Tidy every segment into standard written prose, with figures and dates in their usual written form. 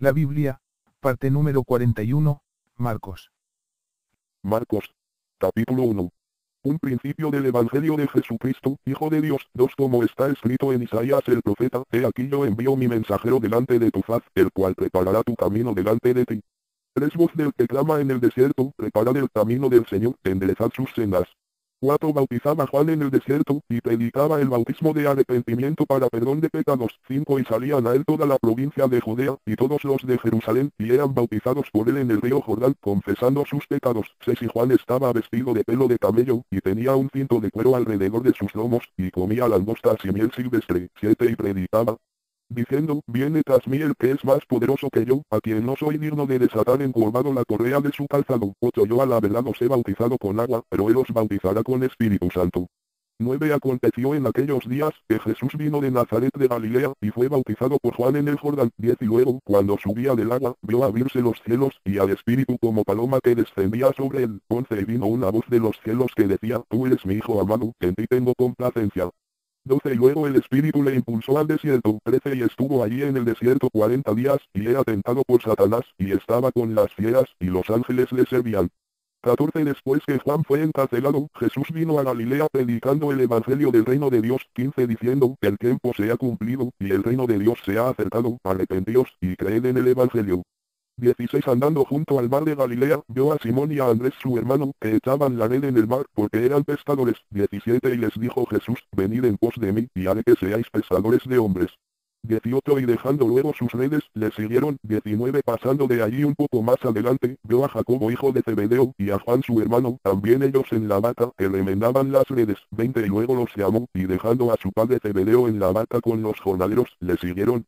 La Biblia, parte número 41, Marcos. Marcos. Capítulo 1. Un principio del Evangelio de Jesucristo, Hijo de Dios. 2. Como está escrito en Isaías el profeta, he aquí yo envío mi mensajero delante de tu faz, el cual preparará tu camino delante de ti. 3. Voz del que clama en el desierto, preparad el camino del Señor, enderezad sus sendas. 4. Bautizaba Juan en el desierto, y predicaba el bautismo de arrepentimiento para perdón de pecados. 5. Y salían a él toda la provincia de Judea, y todos los de Jerusalén, y eran bautizados por él en el río Jordán, confesando sus pecados. 6. Y Juan estaba vestido de pelo de camello, y tenía un cinto de cuero alrededor de sus lomos, y comía langostas y miel silvestre. 7. Y predicaba, diciendo, viene tras mí el que es más poderoso que yo, a quien no soy digno de desatar encorvado la correa de su calzado. 8. Yo a la verdad os he bautizado con agua, pero él os bautizará con Espíritu Santo. 9. Aconteció en aquellos días, que Jesús vino de Nazaret de Galilea, y fue bautizado por Juan en el Jordán. 10. Y luego, cuando subía del agua, vio abrirse los cielos, y al Espíritu como paloma que descendía sobre él. 11. Y vino una voz de los cielos que decía, tú eres mi Hijo amado, en ti tengo complacencia. 12. Y luego el Espíritu le impulsó al desierto. 13. Y estuvo allí en el desierto 40 días, y era tentado por Satanás, y estaba con las fieras, y los ángeles le servían. 14. Después que Juan fue encarcelado, Jesús vino a Galilea predicando el Evangelio del reino de Dios. 15. Diciendo, el tiempo se ha cumplido, y el reino de Dios se ha acercado, arrepentíos, y creed en el Evangelio. 16. Andando junto al mar de Galilea, vio a Simón y a Andrés su hermano, que echaban la red en el mar, porque eran pescadores. 17. Y les dijo Jesús, venid en pos de mí, y haré que seáis pescadores de hombres. 18. Y dejando luego sus redes, le siguieron. 19. Pasando de allí un poco más adelante, vio a Jacobo hijo de Zebedeo, y a Juan su hermano, también ellos en la barca, que remendaban las redes. 20. Y luego los llamó, y dejando a su padre Zebedeo en la barca con los jornaleros, le siguieron.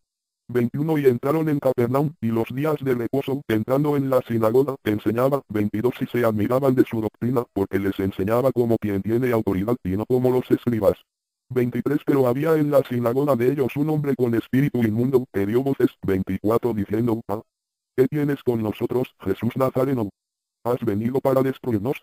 21. Y entraron en Capernaum, y los días de reposo, entrando en la sinagoga, enseñaba. 22. Y se admiraban de su doctrina, porque les enseñaba como quien tiene autoridad, y no como los escribas. 23. Pero había en la sinagoga de ellos un hombre con espíritu inmundo, que dio voces. 24. Diciendo, ¿qué tienes con nosotros, Jesús Nazareno? ¿Has venido para destruirnos?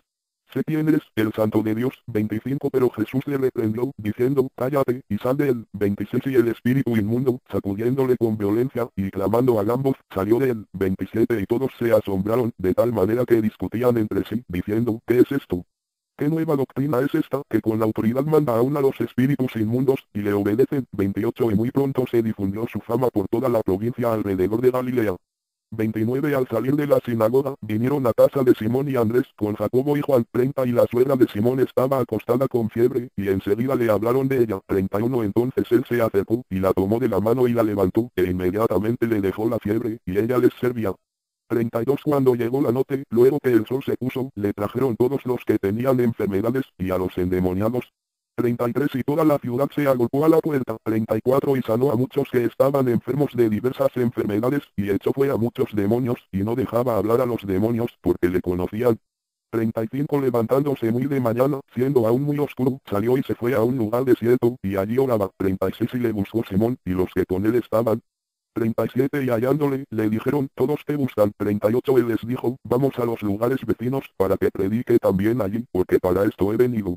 Sé quién eres, el Santo de Dios. 25. Pero Jesús le reprendió, diciendo, cállate, y sal de él. 26. Y el espíritu inmundo, sacudiéndole con violencia, y clamando a gran voz, salió de él. 27. Y todos se asombraron, de tal manera que discutían entre sí, diciendo, ¿qué es esto? ¿Qué nueva doctrina es esta, que con autoridad manda aún a los espíritus inmundos, y le obedecen? 28. Y muy pronto se difundió su fama por toda la provincia alrededor de Galilea. 29. Al salir de la sinagoga, vinieron a casa de Simón y Andrés, con Jacobo y Juan. 30. Y la suegra de Simón estaba acostada con fiebre, y enseguida le hablaron de ella. 31. Entonces él se acercó, y la tomó de la mano y la levantó, e inmediatamente le dejó la fiebre, y ella les servía. 32. Cuando llegó la noche, luego que el sol se puso, le trajeron todos los que tenían enfermedades, y a los endemoniados. 33. Y toda la ciudad se agolpó a la puerta. 34. Y sanó a muchos que estaban enfermos de diversas enfermedades, y echó fuera muchos demonios, y no dejaba hablar a los demonios, porque le conocían. 35. Levantándose muy de mañana, siendo aún muy oscuro, salió y se fue a un lugar desierto, y allí oraba. 36. Y le buscó Simón, y los que con él estaban. 37. Y hallándole, le dijeron, todos te buscan. 38. Él les dijo, vamos a los lugares vecinos, para que predique también allí, porque para esto he venido.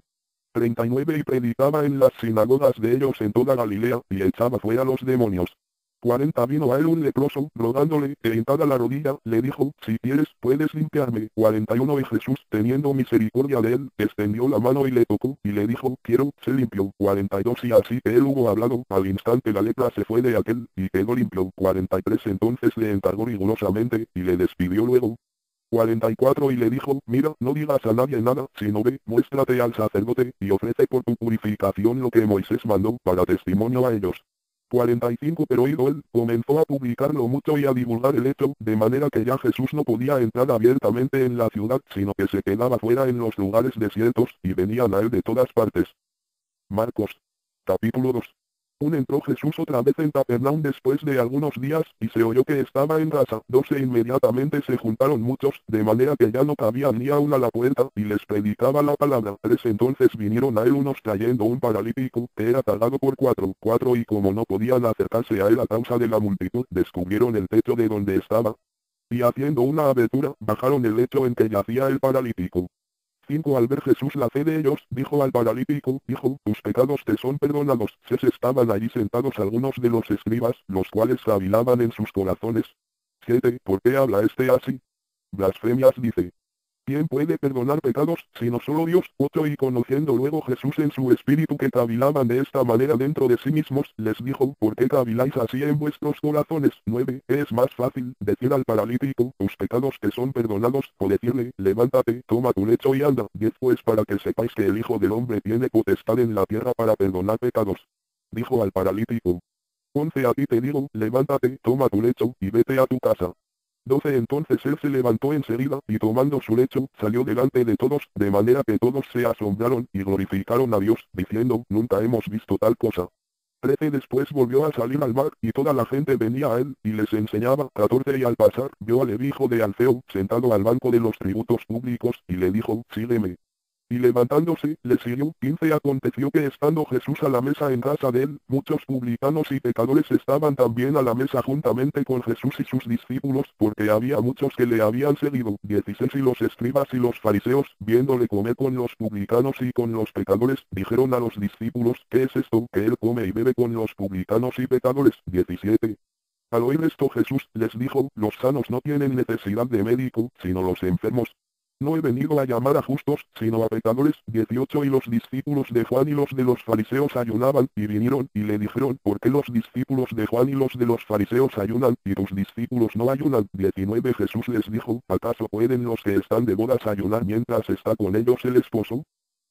39. Y predicaba en las sinagogas de ellos en toda Galilea, y echaba fuera los demonios. 40. Vino a él un leproso, rogándole, e hinchada la rodilla, le dijo, si quieres, puedes limpiarme. 41. Y Jesús, teniendo misericordia de él, extendió la mano y le tocó, y le dijo, quiero, sé limpio. 42. Y así que él hubo hablado, al instante la lepra se fue de aquel, y quedó limpio. 43. Entonces le encargó rigurosamente, y le despidió luego. 44. Y le dijo, mira, no digas a nadie nada, sino ve, muéstrate al sacerdote, y ofrece por tu purificación lo que Moisés mandó, para testimonio a ellos. 45. Pero oído él, comenzó a publicarlo mucho y a divulgar el hecho, de manera que ya Jesús no podía entrar abiertamente en la ciudad, sino que se quedaba fuera en los lugares desiertos, y venían a él de todas partes. Marcos. Capítulo 2. Entró Jesús otra vez en Capernaum después de algunos días, y se oyó que estaba en casa. 12. Inmediatamente se juntaron muchos, de manera que ya no cabían ni aún a la puerta, y les predicaba la palabra. 3. Entonces vinieron a él unos trayendo un paralítico, que era cargado por 4. 4. Y como no podían acercarse a él a causa de la multitud, descubrieron el techo de donde estaba, y haciendo una abertura, bajaron el lecho en que yacía el paralítico. 5. Al ver Jesús la fe de ellos, dijo al paralítico, hijo, tus pecados te son perdonados. 6. Estaban allí sentados algunos de los escribas, los cuales cavilaban en sus corazones. 7. ¿Por qué habla este así? Blasfemias dice. ¿Quién puede perdonar pecados, sino solo Dios? 8. Y conociendo luego Jesús en su espíritu que cavilaban de esta manera dentro de sí mismos, les dijo, ¿por qué caviláis así en vuestros corazones? 9. Es más fácil decir al paralítico, tus pecados te son perdonados, o decirle, levántate, toma tu lecho y anda. 10. Pues para que sepáis que el Hijo del Hombre tiene potestad en la tierra para perdonar pecados. Dijo al paralítico. 11. A ti te digo, levántate, toma tu lecho, y vete a tu casa. 12. Entonces él se levantó enseguida, y tomando su lecho, salió delante de todos, de manera que todos se asombraron, y glorificaron a Dios, diciendo, nunca hemos visto tal cosa. 13. Después volvió a salir al mar, y toda la gente venía a él, y les enseñaba. 14. Y al pasar, vio a Leví hijo de Alfeo, sentado al banco de los tributos públicos, y le dijo, sígueme. Y levantándose, le siguió. 15. Aconteció que estando Jesús a la mesa en casa de él, muchos publicanos y pecadores estaban también a la mesa juntamente con Jesús y sus discípulos, porque había muchos que le habían seguido. 16. Y los escribas y los fariseos, viéndole comer con los publicanos y con los pecadores, dijeron a los discípulos, ¿qué es esto que él come y bebe con los publicanos y pecadores? 17. Al oír esto Jesús les dijo, los sanos no tienen necesidad de médico, sino los enfermos. No he venido a llamar a justos, sino a pecadores. 18. Y los discípulos de Juan y los de los fariseos ayunaban, y vinieron, y le dijeron, ¿por qué los discípulos de Juan y los de los fariseos ayunan, y tus discípulos no ayunan? 19. Jesús les dijo, ¿acaso pueden los que están de bodas ayunar mientras está con ellos el esposo?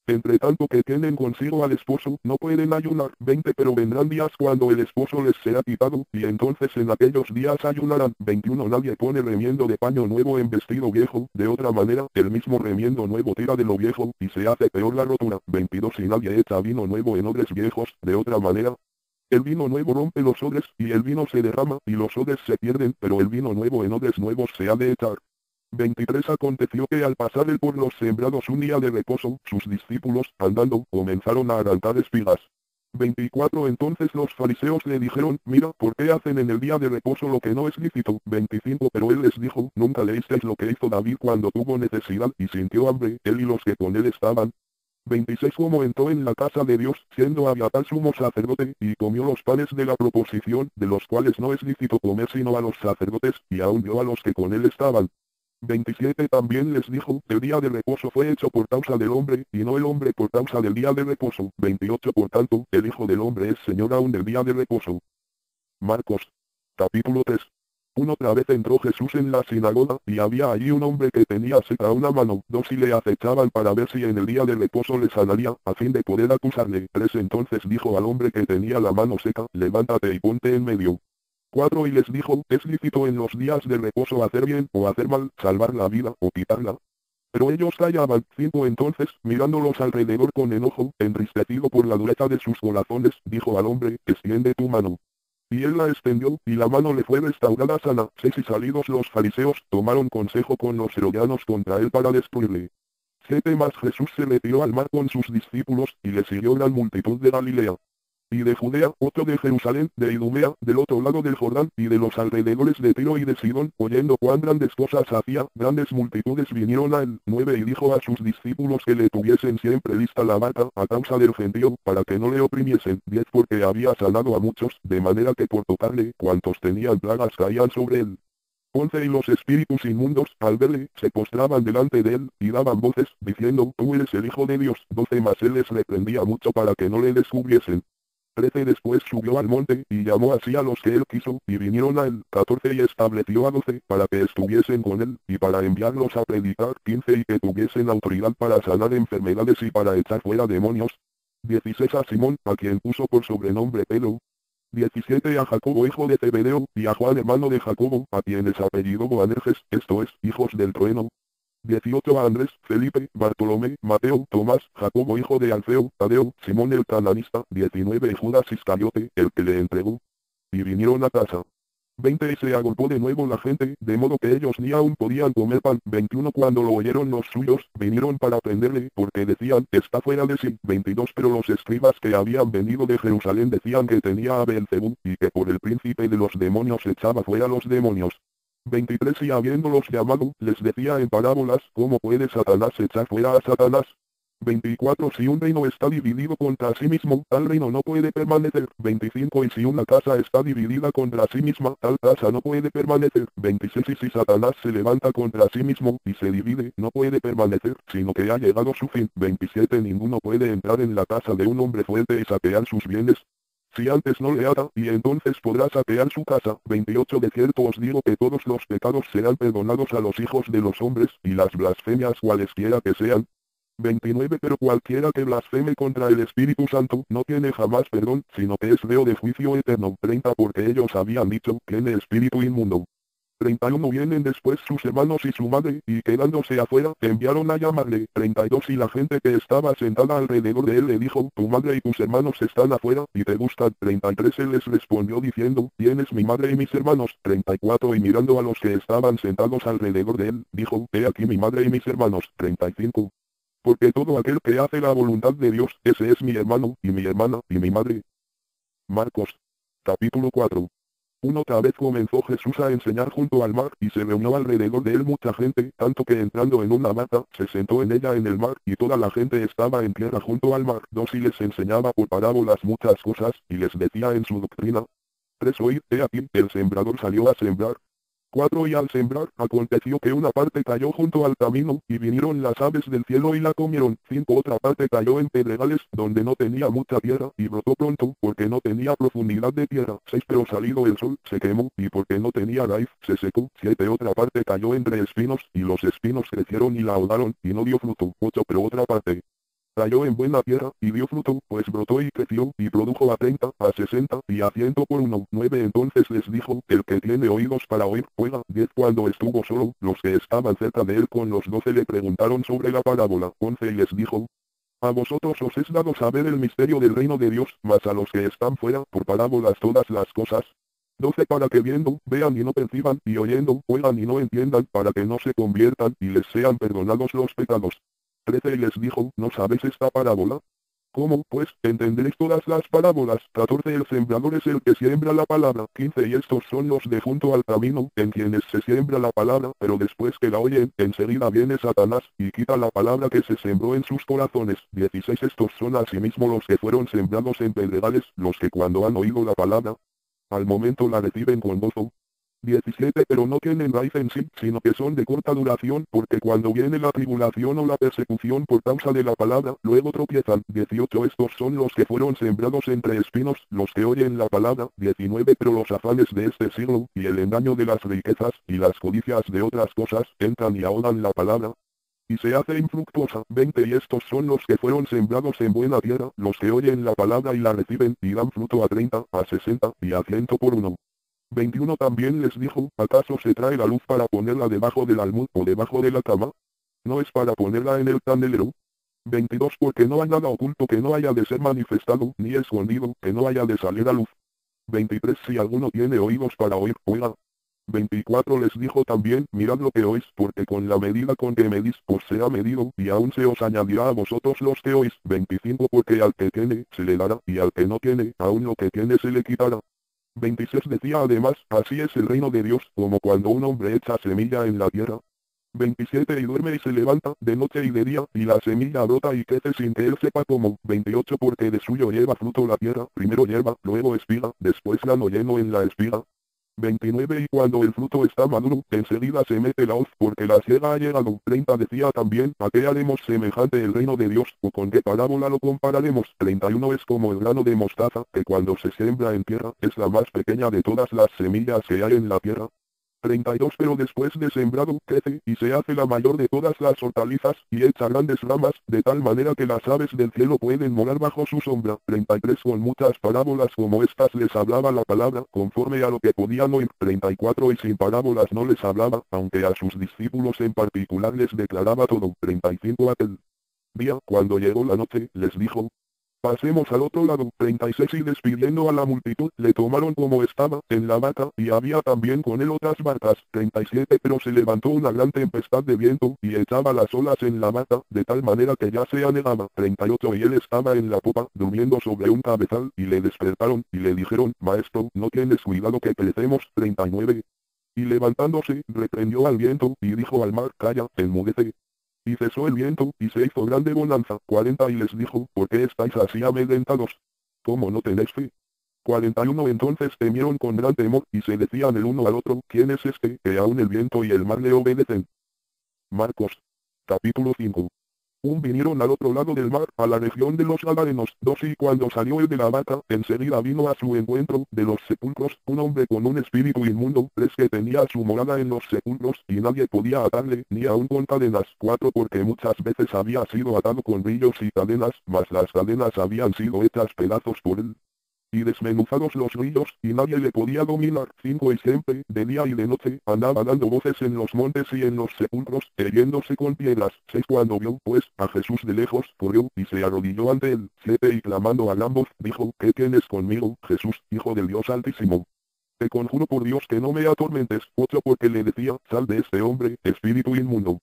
Entre tanto que tienen consigo al esposo, no pueden ayunar. 20. Pero vendrán días cuando el esposo les será quitado, y entonces en aquellos días ayunarán. 21. Nadie pone remiendo de paño nuevo en vestido viejo, de otra manera, el mismo remiendo nuevo tira de lo viejo, y se hace peor la rotura. 22. Y nadie echa vino nuevo en odres viejos, de otra manera. El vino nuevo rompe los odres, y el vino se derrama, y los odres se pierden, pero el vino nuevo en odres nuevos se ha de echar. 23. Aconteció que al pasar él por los sembrados un día de reposo, sus discípulos, andando, comenzaron a arrancar espigas. 24. Entonces los fariseos le dijeron, mira, ¿por qué hacen en el día de reposo lo que no es lícito? 25. Pero él les dijo, nunca leísteis lo que hizo David cuando tuvo necesidad y sintió hambre, él y los que con él estaban. 26. Como entró en la casa de Dios, siendo Abiatar sumo sacerdote, y comió los panes de la proposición, de los cuales no es lícito comer sino a los sacerdotes, y aun dio a los que con él estaban. 27. También les dijo, el día de reposo fue hecho por causa del hombre, y no el hombre por causa del día de reposo. 28. Por tanto, el Hijo del Hombre es Señor aún del día de reposo. Marcos. Capítulo 3. Otra vez entró Jesús en la sinagoga, y había allí un hombre que tenía seca una mano. 2. Y le acechaban para ver si en el día de reposo le sanaría, a fin de poder acusarle. 3. Entonces dijo al hombre que tenía la mano seca, levántate y ponte en medio. 4. Y les dijo, ¿es lícito en los días de reposo hacer bien o hacer mal, salvar la vida o quitarla? Pero ellos callaban. 5. Entonces, mirándolos alrededor con enojo, entristecido por la dureza de sus corazones, dijo al hombre, extiende tu mano. Y él la extendió, y la mano le fue restaurada sana. 6. Y salidos los fariseos, tomaron consejo con los herodianos contra él para destruirle. 7. Mas Jesús se retiró al mar con sus discípulos, y le siguió gran multitud de Galilea. Y de Judea, 8. De Jerusalén, de Idumea, del otro lado del Jordán, y de los alrededores de Tiro y de Sidón, oyendo cuán grandes cosas hacía, grandes multitudes vinieron a él. 9. Y dijo a sus discípulos que le tuviesen siempre lista la barca, a causa del gentío, para que no le oprimiesen. 10. Porque había sanado a muchos, de manera que por tocarle, cuantos tenían plagas caían sobre él. 11. Y los espíritus inmundos, al verle, se postraban delante de él, y daban voces, diciendo, tú eres el Hijo de Dios. 12. Mas él les reprendía mucho para que no le descubriesen. 13. Después subió al monte, y llamó así a los que él quiso, y vinieron a él. 14. Y estableció a 12, para que estuviesen con él, y para enviarlos a predicar. 15. Y que tuviesen autoridad para sanar enfermedades y para echar fuera demonios. 16. A Simón, a quien puso por sobrenombre Pedro. 17. A Jacobo hijo de Zebedeo, y a Juan hermano de Jacobo, a quienes apellidó Boanerges, esto es, hijos del trueno. 18. A Andrés, Felipe, Bartolomé, Mateo, Tomás, Jacobo hijo de Alfeo, Tadeo, Simón el cananista. 19. Y Judas Iscariote, el que le entregó. Y vinieron a casa. 20. Y se agolpó de nuevo la gente, de modo que ellos ni aún podían comer pan. 21. Cuando lo oyeron los suyos, vinieron para prenderle, porque decían, está fuera de sí. 22. Pero los escribas que habían venido de Jerusalén decían que tenía a Beelzebú, y que por el príncipe de los demonios echaba fuera los demonios. 23. Y habiéndolos llamado, les decía en parábolas, ¿cómo puede Satanás echar fuera a Satanás? 24. Si un reino está dividido contra sí mismo, tal reino no puede permanecer. 25. Y si una casa está dividida contra sí misma, tal casa no puede permanecer. 26. Y si Satanás se levanta contra sí mismo, y se divide, no puede permanecer, sino que ha llegado su fin. 27. Ninguno puede entrar en la casa de un hombre fuerte y saquear sus bienes, si antes no le ata, y entonces podrá saquear su casa. 28. De cierto os digo que todos los pecados serán perdonados a los hijos de los hombres, y las blasfemias cualesquiera que sean. 29. Pero cualquiera que blasfeme contra el Espíritu Santo no tiene jamás perdón, sino que es reo de juicio eterno. 30. Porque ellos habían dicho, tiene espíritu inmundo. 31. Vienen después sus hermanos y su madre, y quedándose afuera, enviaron a llamarle. 32. Y la gente que estaba sentada alrededor de él le dijo, tu madre y tus hermanos están afuera, y te gustan. 33. Él les respondió diciendo, tienes mi madre y mis hermanos. 34. Y mirando a los que estaban sentados alrededor de él, dijo, he aquí mi madre y mis hermanos. 35. Porque todo aquel que hace la voluntad de Dios, ese es mi hermano, y mi hermana, y mi madre. Marcos. Capítulo 4. Otra vez comenzó Jesús a enseñar junto al mar, y se reunió alrededor de él mucha gente, tanto que entrando en una barca, se sentó en ella en el mar, y toda la gente estaba en tierra junto al mar. 2. Y les enseñaba por parábolas muchas cosas, y les decía en su doctrina. 3. Oíd, he aquí, el sembrador salió a sembrar. 4. Y al sembrar, aconteció que una parte cayó junto al camino, y vinieron las aves del cielo y la comieron. 5. Otra parte cayó en pedregales, donde no tenía mucha tierra, y brotó pronto, porque no tenía profundidad de tierra. 6. Pero salido el sol, se quemó, y porque no tenía raíz, se secó. 7. Otra parte cayó entre espinos, y los espinos crecieron y la ahogaron, y no dio fruto. 8. Pero otra parte cayó en buena tierra, y dio fruto, pues brotó y creció, y produjo a 30, a 60, y a 100 por uno. 9. Entonces les dijo, el que tiene oídos para oír, oiga. 10. Cuando estuvo solo, los que estaban cerca de él con los 12 le preguntaron sobre la parábola. 11. Y les dijo, a vosotros os es dado saber el misterio del reino de Dios, mas a los que están fuera, por parábolas todas las cosas. 12. Para que viendo, vean y no perciban, y oyendo, oigan y no entiendan, para que no se conviertan, y les sean perdonados los pecados. 13. Y les dijo, ¿no sabéis esta parábola? ¿Cómo, pues, entenderéis todas las parábolas? 14. El sembrador es el que siembra la palabra. 15. Y estos son los de junto al camino, en quienes se siembra la palabra, pero después que la oyen, enseguida viene Satanás, y quita la palabra que se sembró en sus corazones. 16. Estos son asimismo los que fueron sembrados en pedregales, los que cuando han oído la palabra, al momento la reciben con gozo. 17. Pero no tienen raíz en sí, sino que son de corta duración, porque cuando viene la tribulación o la persecución por causa de la palabra, luego tropiezan. 18. Estos son los que fueron sembrados entre espinos, los que oyen la palabra. 19. Pero los afanes de este siglo, y el engaño de las riquezas, y las codicias de otras cosas, entran y ahogan la palabra, y se hace infructuosa. 20. Y estos son los que fueron sembrados en buena tierra, los que oyen la palabra y la reciben, y dan fruto a 30, a 60, y a 100 por uno. 21. También les dijo, ¿acaso se trae la luz para ponerla debajo del almud o debajo de la cama? ¿No es para ponerla en el candelero? 22. Porque no hay nada oculto que no haya de ser manifestado, ni escondido, que no haya de salir a luz. 23. Si alguno tiene oídos para oír, oiga. 24. Les dijo también, mirad lo que oís, porque con la medida con que medís, os será medido, y aún se os añadirá a vosotros los que oís. 25. Porque al que tiene, se le dará, y al que no tiene, aún lo que tiene se le quitará. 26. Decía además, así es el reino de Dios, como cuando un hombre echa semilla en la tierra. 27. Y duerme y se levanta, de noche y de día, y la semilla brota y crece sin que él sepa cómo. 28. Porque de suyo lleva fruto la tierra, primero hierba, luego espiga, después grano lleno en la espiga. 29. Y cuando el fruto está maduro, enseguida se mete la hoz, porque la siega ha llegado. 30. Decía también, ¿a qué haremos semejante el reino de Dios, o con qué parábola lo compararemos? 31. Es como el grano de mostaza, que cuando se siembra en tierra, es la más pequeña de todas las semillas que hay en la tierra. 32. Pero después de sembrado, crece, y se hace la mayor de todas las hortalizas, y echa grandes ramas, de tal manera que las aves del cielo pueden morar bajo su sombra. 33. Con muchas parábolas como estas les hablaba la palabra, conforme a lo que podían oír. 34. Y sin parábolas no les hablaba, aunque a sus discípulos en particular les declaraba todo. 35. Aquel día, cuando llegó la noche, les dijo, pasemos al otro lado. 36. Y despidiendo a la multitud, le tomaron como estaba, en la barca, y había también con él otras barcas. 37. Pero se levantó una gran tempestad de viento, y echaba las olas en la barca, de tal manera que ya se anegaba. 38. Y él estaba en la popa, durmiendo sobre un cabezal, y le despertaron, y le dijeron, Maestro, ¿no tienes cuidado que perecemos? 39. Y levantándose, reprendió al viento, y dijo al mar, calla, enmudece. Y cesó el viento, y se hizo grande bonanza. 40 Y les dijo, ¿por qué estáis así amedrentados? ¿Cómo no tenéis fe? 41 Entonces temieron con gran temor, y se decían el uno al otro, ¿quién es este, que aun el viento y el mar le obedecen? Marcos. Capítulo 5. Vinieron al otro lado del mar, a la región de los Gadarenos. 2 Y cuando salió el de la barca, enseguida vino a su encuentro, de los sepulcros, un hombre con un espíritu inmundo. 3 Que tenía su morada en los sepulcros, y nadie podía atarle, ni aun con cadenas. 4 Porque muchas veces había sido atado con grillos y cadenas, mas las cadenas habían sido hechas pedazos por él, y desmenuzados los grillos, y nadie le podía dominar. 5 Y siempre, de día y de noche, andaba dando voces en los montes y en los sepulcros, hiriéndose con piedras. 6 Cuando vio, pues, a Jesús de lejos, corrió, y se arrodilló ante él. 7 Y clamando a gran voz, dijo, ¿qué tienes conmigo, Jesús, Hijo del Dios Altísimo? Te conjuro por Dios que no me atormentes. 8 Porque le decía, sal de este hombre, espíritu inmundo.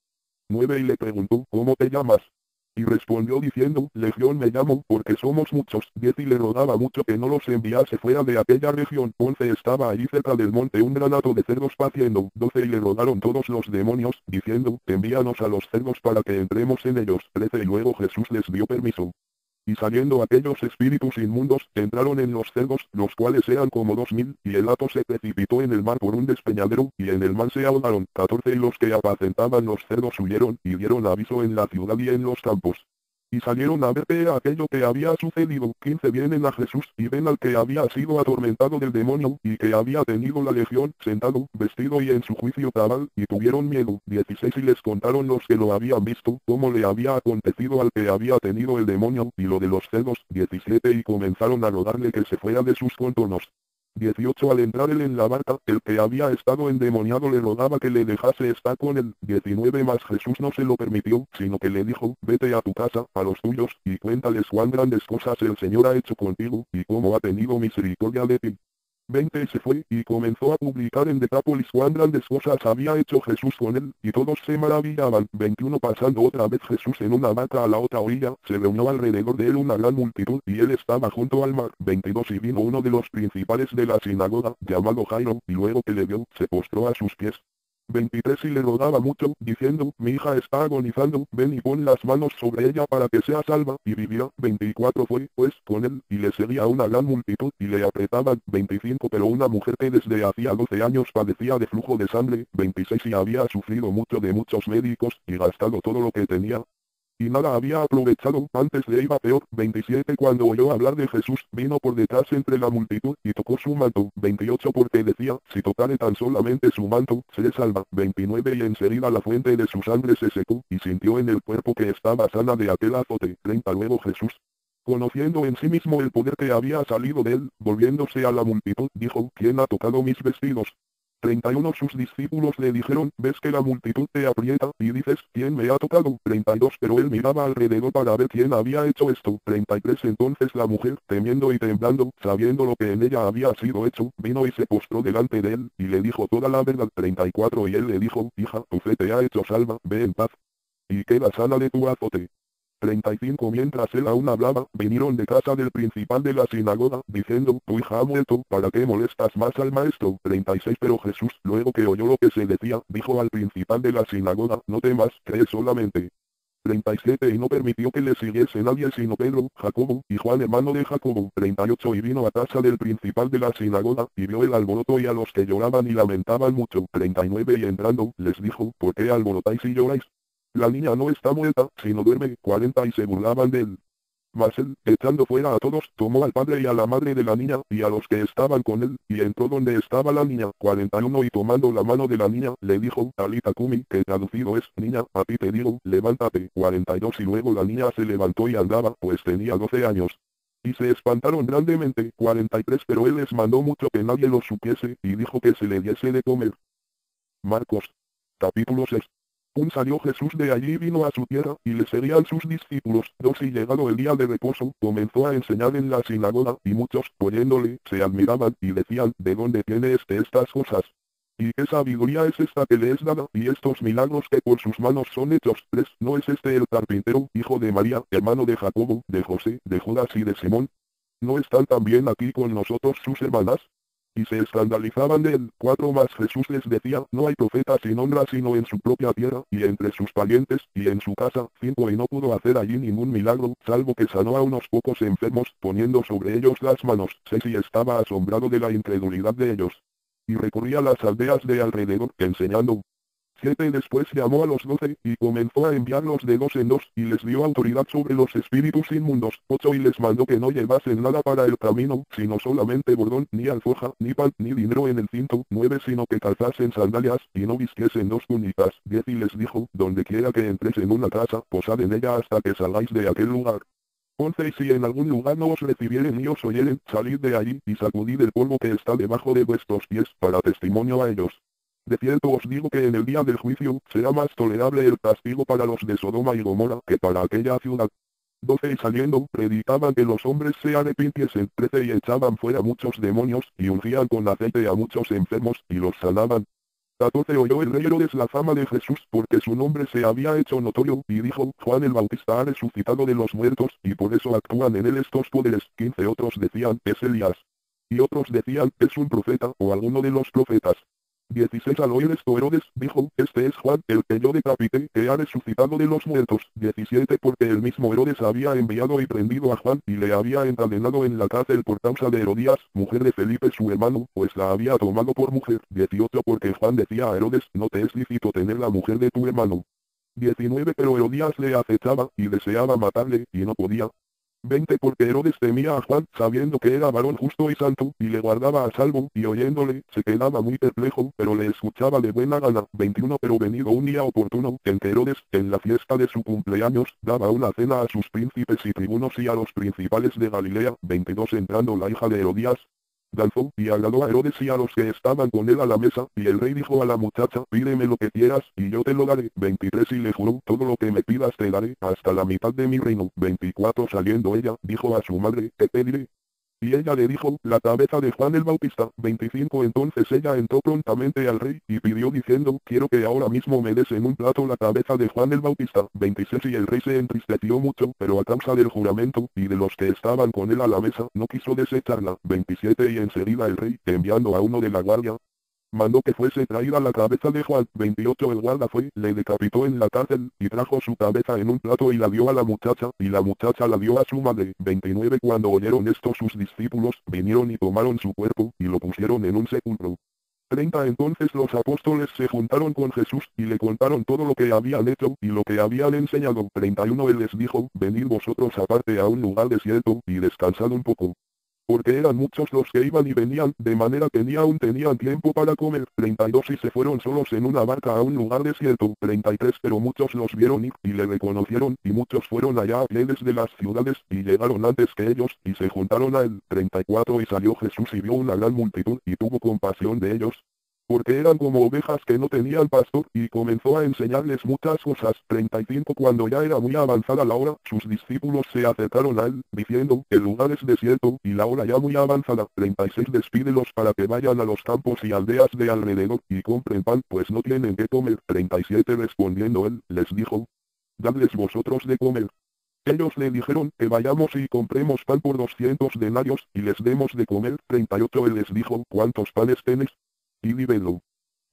9 Y le preguntó, ¿cómo te llamas? Y respondió diciendo, Legión me llamo, porque somos muchos. 10 Y le rogaba mucho que no los enviase fuera de aquella región. 11 Estaba allí cerca del monte un gran hato de cerdos paciendo. 12 Y le rogaron todos los demonios, diciendo, envíanos a los cerdos para que entremos en ellos. 13 Y luego Jesús les dio permiso. Y saliendo aquellos espíritus inmundos, entraron en los cerdos, los cuales eran como 2000, y el hato se precipitó en el mar por un despeñadero, y en el mar se ahogaron. 14 Y los que apacentaban los cerdos huyeron, y dieron aviso en la ciudad y en los campos. Y salieron a ver qué era aquello que había sucedido. 15 Vienen a Jesús, y ven al que había sido atormentado del demonio, y que había tenido la legión, sentado, vestido y en su juicio cabal, y tuvieron miedo. 16 Y les contaron los que lo habían visto, cómo le había acontecido al que había tenido el demonio, y lo de los cerdos. 17 Y comenzaron a rogarle que se fuera de sus contornos. 18 Al entrar él en la barca, el que había estado endemoniado le rogaba que le dejase estar con él. 19 Mas Jesús no se lo permitió, sino que le dijo, vete a tu casa, a los tuyos, y cuéntales cuán grandes cosas el Señor ha hecho contigo, y cómo ha tenido misericordia de ti. 20 Se fue, y comenzó a publicar en Decápolis cuán grandes cosas había hecho Jesús con él, y todos se maravillaban. 21 Pasando otra vez Jesús en una barca a la otra orilla, se reunió alrededor de él una gran multitud, y él estaba junto al mar. 22 Y vino uno de los principales de la sinagoga, llamado Jairo, y luego que le vio, se postró a sus pies. 23 Y le rogaba mucho, diciendo, mi hija está agonizando, ven y pon las manos sobre ella para que sea salva, y vivirá. 24 Fue, pues, con él, y le seguía una gran multitud, y le apretaban. 25 Pero una mujer que desde hacía 12 años padecía de flujo de sangre. 26 Y había sufrido mucho de muchos médicos, y gastado todo lo que tenía, y nada había aprovechado, antes le iba peor. 27 Cuando oyó hablar de Jesús, vino por detrás entre la multitud, y tocó su manto. 28 Porque decía, si tocare tan solamente su manto, seré salva. 29 Y enseguida la fuente de su sangre se secó, y sintió en el cuerpo que estaba sana de aquel azote. 30 Luego Jesús, conociendo en sí mismo el poder que había salido de él, volviéndose a la multitud, dijo, ¿quién ha tocado mis vestidos? 31 Sus discípulos le dijeron, ves que la multitud te aprieta, y dices, ¿quién me ha tocado? 32 Pero él miraba alrededor para ver quién había hecho esto. 33 Entonces la mujer, temiendo y temblando, sabiendo lo que en ella había sido hecho, vino y se postró delante de él, y le dijo toda la verdad. 34 Y él le dijo, hija, tu fe te ha hecho salva, ve en paz, y queda sana de tu azote. 35 Mientras él aún hablaba, vinieron de casa del principal de la sinagoga, diciendo, tu hija ha muerto, ¿para qué molestas más al maestro? 36 Pero Jesús, luego que oyó lo que se decía, dijo al principal de la sinagoga, no temas, cree solamente. 37 Y no permitió que le siguiese nadie sino Pedro, Jacobo, y Juan hermano de Jacobo. 38 Y vino a casa del principal de la sinagoga, y vio el alboroto y a los que lloraban y lamentaban mucho. 39 Y entrando, les dijo, ¿por qué alborotáis y lloráis? La niña no está muerta, sino duerme. 40 Y se burlaban de él. Mas él, echando fuera a todos, tomó al padre y a la madre de la niña, y a los que estaban con él, y entró donde estaba la niña. 41 Y tomando la mano de la niña, le dijo, Talita Cumi, que traducido es, niña, a ti te digo, levántate. 42 Y luego la niña se levantó y andaba, pues tenía 12 años. Y se espantaron grandemente. 43 Pero él les mandó mucho que nadie lo supiese, y dijo que se le diese de comer. Marcos. Capítulo 6. Salió Jesús de allí y vino a su tierra, y le seguían sus discípulos. 2 Y llegado el día de reposo, comenzó a enseñar en la sinagoga, y muchos, oyéndole, se admiraban, y decían, ¿de dónde tiene estas cosas? ¿Y qué sabiduría es esta que le es dada, y estos milagros que por sus manos son hechos? 3 ¿No es este el carpintero, hijo de María, hermano de Jacobo, de José, de Judas y de Simón? ¿No están también aquí con nosotros sus hermanas? Y se escandalizaban de él. 4 Mas Jesús les decía, no hay profeta sin honra sino en su propia tierra, y entre sus parientes, y en su casa. 5 Y no pudo hacer allí ningún milagro, salvo que sanó a unos pocos enfermos, poniendo sobre ellos las manos. 6 Y estaba asombrado de la incredulidad de ellos. Y recorría las aldeas de alrededor, enseñando. 7 Después llamó a los 12, y comenzó a enviarlos de 2 en 2, y les dio autoridad sobre los espíritus inmundos. 8 Y les mandó que no llevasen nada para el camino, sino solamente bordón, ni alforja, ni pan, ni dinero en el cinto. 9 Sino que calzasen sandalias, y no vistiesen 2 túnicas. 10 Y les dijo, donde quiera que entréis en una casa, posad en ella hasta que salgáis de aquel lugar. 11 Y si en algún lugar no os recibieren ni os oyeren, salid de allí, y sacudid el polvo que está debajo de vuestros pies, para testimonio a ellos. De cierto os digo que en el día del juicio, será más tolerable el castigo para los de Sodoma y Gomorra que para aquella ciudad. 12 Y saliendo, predicaban que los hombres se arrepintiesen. 13 Y echaban fuera muchos demonios, y ungían con aceite a muchos enfermos, y los sanaban. 14 Oyó el rey Herodes la fama de Jesús, porque su nombre se había hecho notorio, y dijo, Juan el Bautista ha resucitado de los muertos, y por eso actúan en él estos poderes. 15 Otros decían, es Elías. Y otros decían, es un profeta, o alguno de los profetas. 16 Al oír esto Herodes, dijo, este es Juan, el que yo decapité, que ha resucitado de los muertos. 17 Porque el mismo Herodes había enviado y prendido a Juan, y le había encadenado en la cárcel por causa de Herodías, mujer de Felipe su hermano, pues la había tomado por mujer. 18 Porque Juan decía a Herodes, no te es lícito tener la mujer de tu hermano. 19 Pero Herodías le acechaba, y deseaba matarle, y no podía. 20 Porque Herodes temía a Juan, sabiendo que era varón justo y santo, y le guardaba a salvo, y oyéndole, se quedaba muy perplejo, pero le escuchaba de buena gana. 21 Pero venido un día oportuno, en que Herodes, en la fiesta de su cumpleaños, daba una cena a sus príncipes y tribunos y a los principales de Galilea. 22 Entrando la hija de Herodías, danzó, y agradó a Herodes y a los que estaban con él a la mesa, y el rey dijo a la muchacha, pídeme lo que quieras, y yo te lo daré. 23 Y le juró, todo lo que me pidas te daré, hasta la mitad de mi reino. 24 Saliendo ella, dijo a su madre, ¿qué pediré? Y ella le dijo, la cabeza de Juan el Bautista. 25 Entonces ella entró prontamente al rey, y pidió diciendo, quiero que ahora mismo me des en un plato la cabeza de Juan el Bautista. 26 Y el rey se entristeció mucho, pero a causa del juramento, y de los que estaban con él a la mesa, no quiso desecharla. 27 Y enseguida el rey, enviando a uno de la guardia, mandó que fuese traída la cabeza de Juan. 28 El guarda fue, le decapitó en la cárcel, y trajo su cabeza en un plato y la dio a la muchacha, y la muchacha la dio a su madre. 29 Cuando oyeron esto sus discípulos, vinieron y tomaron su cuerpo, y lo pusieron en un sepulcro. 30 Entonces los apóstoles se juntaron con Jesús, y le contaron todo lo que habían hecho, y lo que habían enseñado. 31 Él les dijo, venid vosotros aparte a un lugar desierto, y descansad un poco. Porque eran muchos los que iban y venían, de manera que ni aún tenían tiempo para comer. 32 Y se fueron solos en una barca a un lugar desierto. 33 Pero muchos los vieron y le reconocieron, y muchos fueron allá a pie desde las ciudades, y llegaron antes que ellos, y se juntaron a él. 34 Y salió Jesús y vio una gran multitud, y tuvo compasión de ellos, porque eran como ovejas que no tenían pastor, y comenzó a enseñarles muchas cosas. 35 Cuando ya era muy avanzada la hora, sus discípulos se acercaron a él, diciendo, el lugar es desierto, y la hora ya muy avanzada. 36 Despídelos para que vayan a los campos y aldeas de alrededor, y compren pan, pues no tienen qué comer. 37 Respondiendo él, les dijo, dadles vosotros de comer. Ellos le dijeron, que vayamos y compremos pan por 200 denarios, y les demos de comer. 38 Él les dijo, ¿cuántos panes tenéis? Y dívenlo.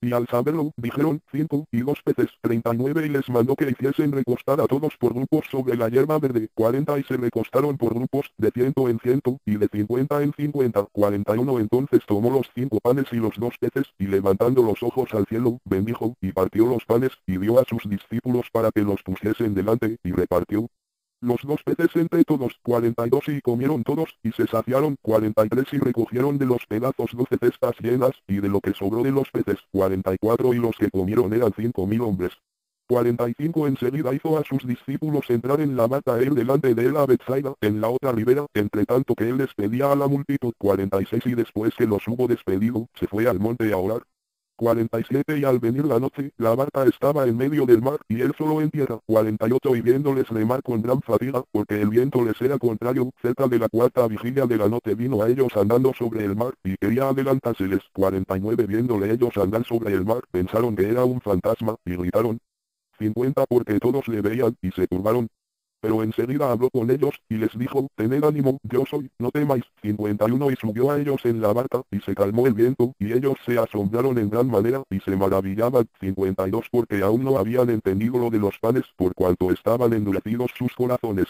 Y al saberlo, dijeron, 5, y 2 peces. 39 Y les mandó que hiciesen recostar a todos por grupos sobre la hierba verde. 40 Y se recostaron por grupos, de 100 en 100, y de 50 en 50. 41 Entonces tomó los 5 panes y los 2 peces, y levantando los ojos al cielo, bendijo, y partió los panes, y dio a sus discípulos para que los pusiesen delante, y repartió los 2 peces entre todos. 42 Y comieron todos, y se saciaron. 43 Y recogieron de los pedazos 12 cestas llenas, y de lo que sobró de los peces. 44 Y los que comieron eran 5000 hombres. 45 Enseguida hizo a sus discípulos entrar en la barca él delante de él a Betsaida, en la otra ribera, entre tanto que él despedía a la multitud. 46 Y después que los hubo despedido, se fue al monte a orar. 47 Y al venir la noche, la barca estaba en medio del mar, y él solo en tierra. 48 Y viéndoles remar con gran fatiga, porque el viento les era contrario, cerca de la cuarta vigilia de la noche vino a ellos andando sobre el mar, y quería adelantárseles. 49 Viéndole ellos andar sobre el mar, pensaron que era un fantasma, y gritaron. 50 Porque todos le veían, y se turbaron. Pero enseguida habló con ellos, y les dijo, tened ánimo, yo soy, no temáis. 51 Y subió a ellos en la barca, y se calmó el viento, y ellos se asombraron en gran manera, y se maravillaban. 52 Porque aún no habían entendido lo de los panes, por cuanto estaban endurecidos sus corazones.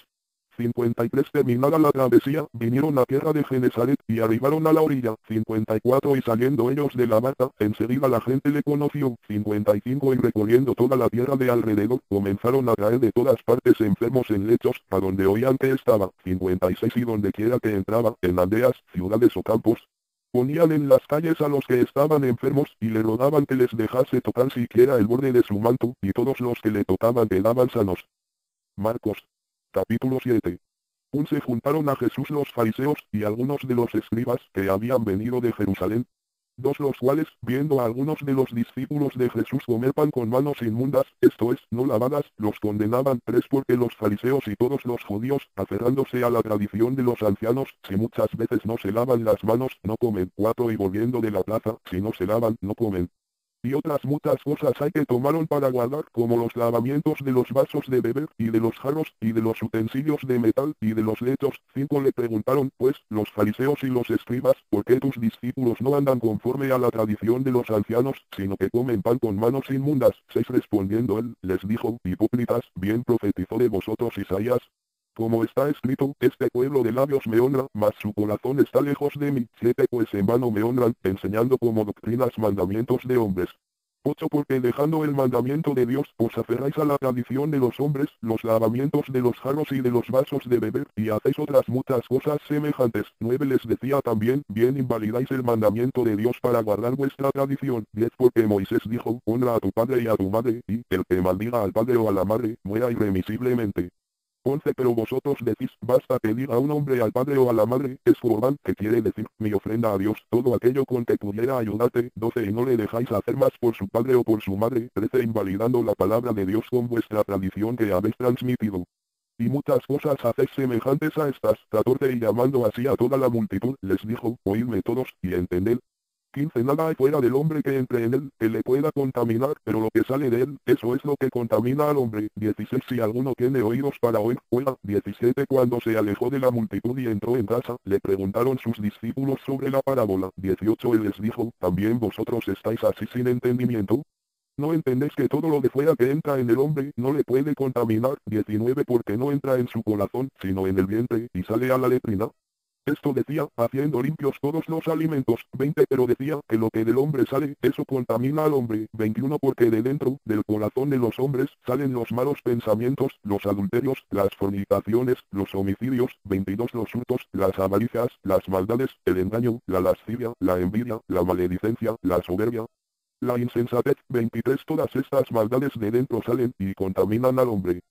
53 Terminada la travesía, vinieron a tierra de Genesaret, y arribaron a la orilla. 54 Y saliendo ellos de la barca, enseguida la gente le conoció. 55 Y recorriendo toda la tierra de alrededor, comenzaron a traer de todas partes enfermos en lechos, a donde oían que estaba. 56 Y donde quiera que entraba, en aldeas, ciudades o campos, ponían en las calles a los que estaban enfermos, y le rogaban que les dejase tocar siquiera el borde de su manto, y todos los que le tocaban quedaban sanos. Marcos. Capítulo 7. Se juntaron a Jesús los fariseos, y algunos de los escribas, que habían venido de Jerusalén. Los cuales, viendo a algunos de los discípulos de Jesús comer pan con manos inmundas, esto es, no lavadas, los condenaban. Porque los fariseos y todos los judíos, aferrándose a la tradición de los ancianos, si muchas veces no se lavan las manos, no comen. 4 Y volviendo de la plaza, si no se lavan, no comen. Y otras muchas cosas hay que tomaron para guardar, como los lavamientos de los vasos de beber, y de los jarros, y de los utensilios de metal, y de los lechos. 5 Le preguntaron, pues, los fariseos y los escribas, ¿por qué tus discípulos no andan conforme a la tradición de los ancianos, sino que comen pan con manos inmundas? 6 Respondiendo él, les dijo, hipócritas, bien profetizó de vosotros Isaías. Como está escrito, este pueblo de labios me honra, mas su corazón está lejos de mí. 7 Pues en vano me honran, enseñando como doctrinas mandamientos de hombres. 8 Porque dejando el mandamiento de Dios, os aferráis a la tradición de los hombres, los lavamientos de los jarros y de los vasos de beber, y hacéis otras muchas cosas semejantes. 9 Les decía también, bien invalidáis el mandamiento de Dios para guardar vuestra tradición. 10 Porque Moisés dijo, honra a tu padre y a tu madre, y el que maldiga al padre o a la madre, muera irremisiblemente. 11 Pero vosotros decís, basta pedir a un hombre al padre o a la madre, es Corbán, que quiere decir, mi ofrenda a Dios, todo aquello con que pudiera ayudarte. 12 Y no le dejáis hacer más por su padre o por su madre. 13 Invalidando la palabra de Dios con vuestra tradición que habéis transmitido. Y muchas cosas hacéis semejantes a estas. 14 Y llamando así a toda la multitud, les dijo, oídme todos, y entended. 15 Nada hay fuera del hombre que entre en él, que le pueda contaminar, pero lo que sale de él, eso es lo que contamina al hombre. 16 Si alguno tiene oídos para oír, oiga. 17 Cuando se alejó de la multitud y entró en casa, le preguntaron sus discípulos sobre la parábola. 18 Él les dijo, ¿también vosotros estáis así sin entendimiento? ¿No entendéis que todo lo de fuera que entra en el hombre, no le puede contaminar? 19 Porque no entra en su corazón, sino en el vientre, y sale a la letrina. Esto decía, haciendo limpios todos los alimentos. 20 Pero decía, que lo que del hombre sale, eso contamina al hombre. 21 Porque de dentro, del corazón de los hombres, salen los malos pensamientos, los adulterios, las fornicaciones, los homicidios. 22 Los hurtos, las avaricias, las maldades, el engaño, la lascivia, la envidia, la maledicencia, la soberbia, la insensatez. 23 Todas estas maldades de dentro salen, y contaminan al hombre.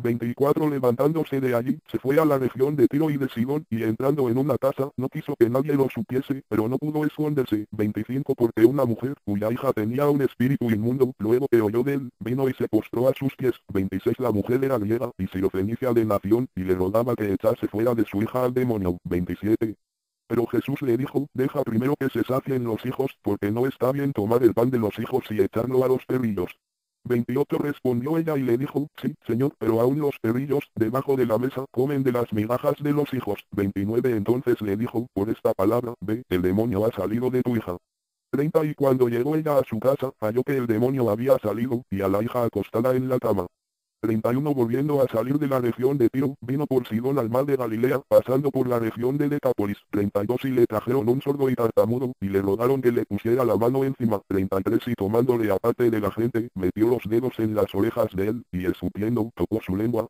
24 Levantándose de allí, se fue a la región de Tiro y de Sidón, y entrando en una casa, no quiso que nadie lo supiese, pero no pudo esconderse. 25 Porque una mujer, cuya hija tenía un espíritu inmundo, luego que oyó de él, vino y se postró a sus pies. 26 La mujer era griega, y sirofenicia de nación, y le rogaba que echase fuera de su hija al demonio. 27 Pero Jesús le dijo, deja primero que se sacien los hijos, porque no está bien tomar el pan de los hijos y echarlo a los perrillos. 28 Respondió ella y le dijo, sí, señor, pero aún los perrillos, debajo de la mesa, comen de las migajas de los hijos. 29 Entonces le dijo, por esta palabra, ve, el demonio ha salido de tu hija. 30 Y cuando llegó ella a su casa, halló que el demonio había salido, y a la hija acostada en la cama. 31 Volviendo a salir de la región de Tiro, vino por Sidón al mar de Galilea, pasando por la región de Decápolis. 32 Y le trajeron un sordo y tartamudo, y le rogaron que le pusiera la mano encima. 33 Y tomándole aparte de la gente, metió los dedos en las orejas de él, y escupiendo, tocó su lengua.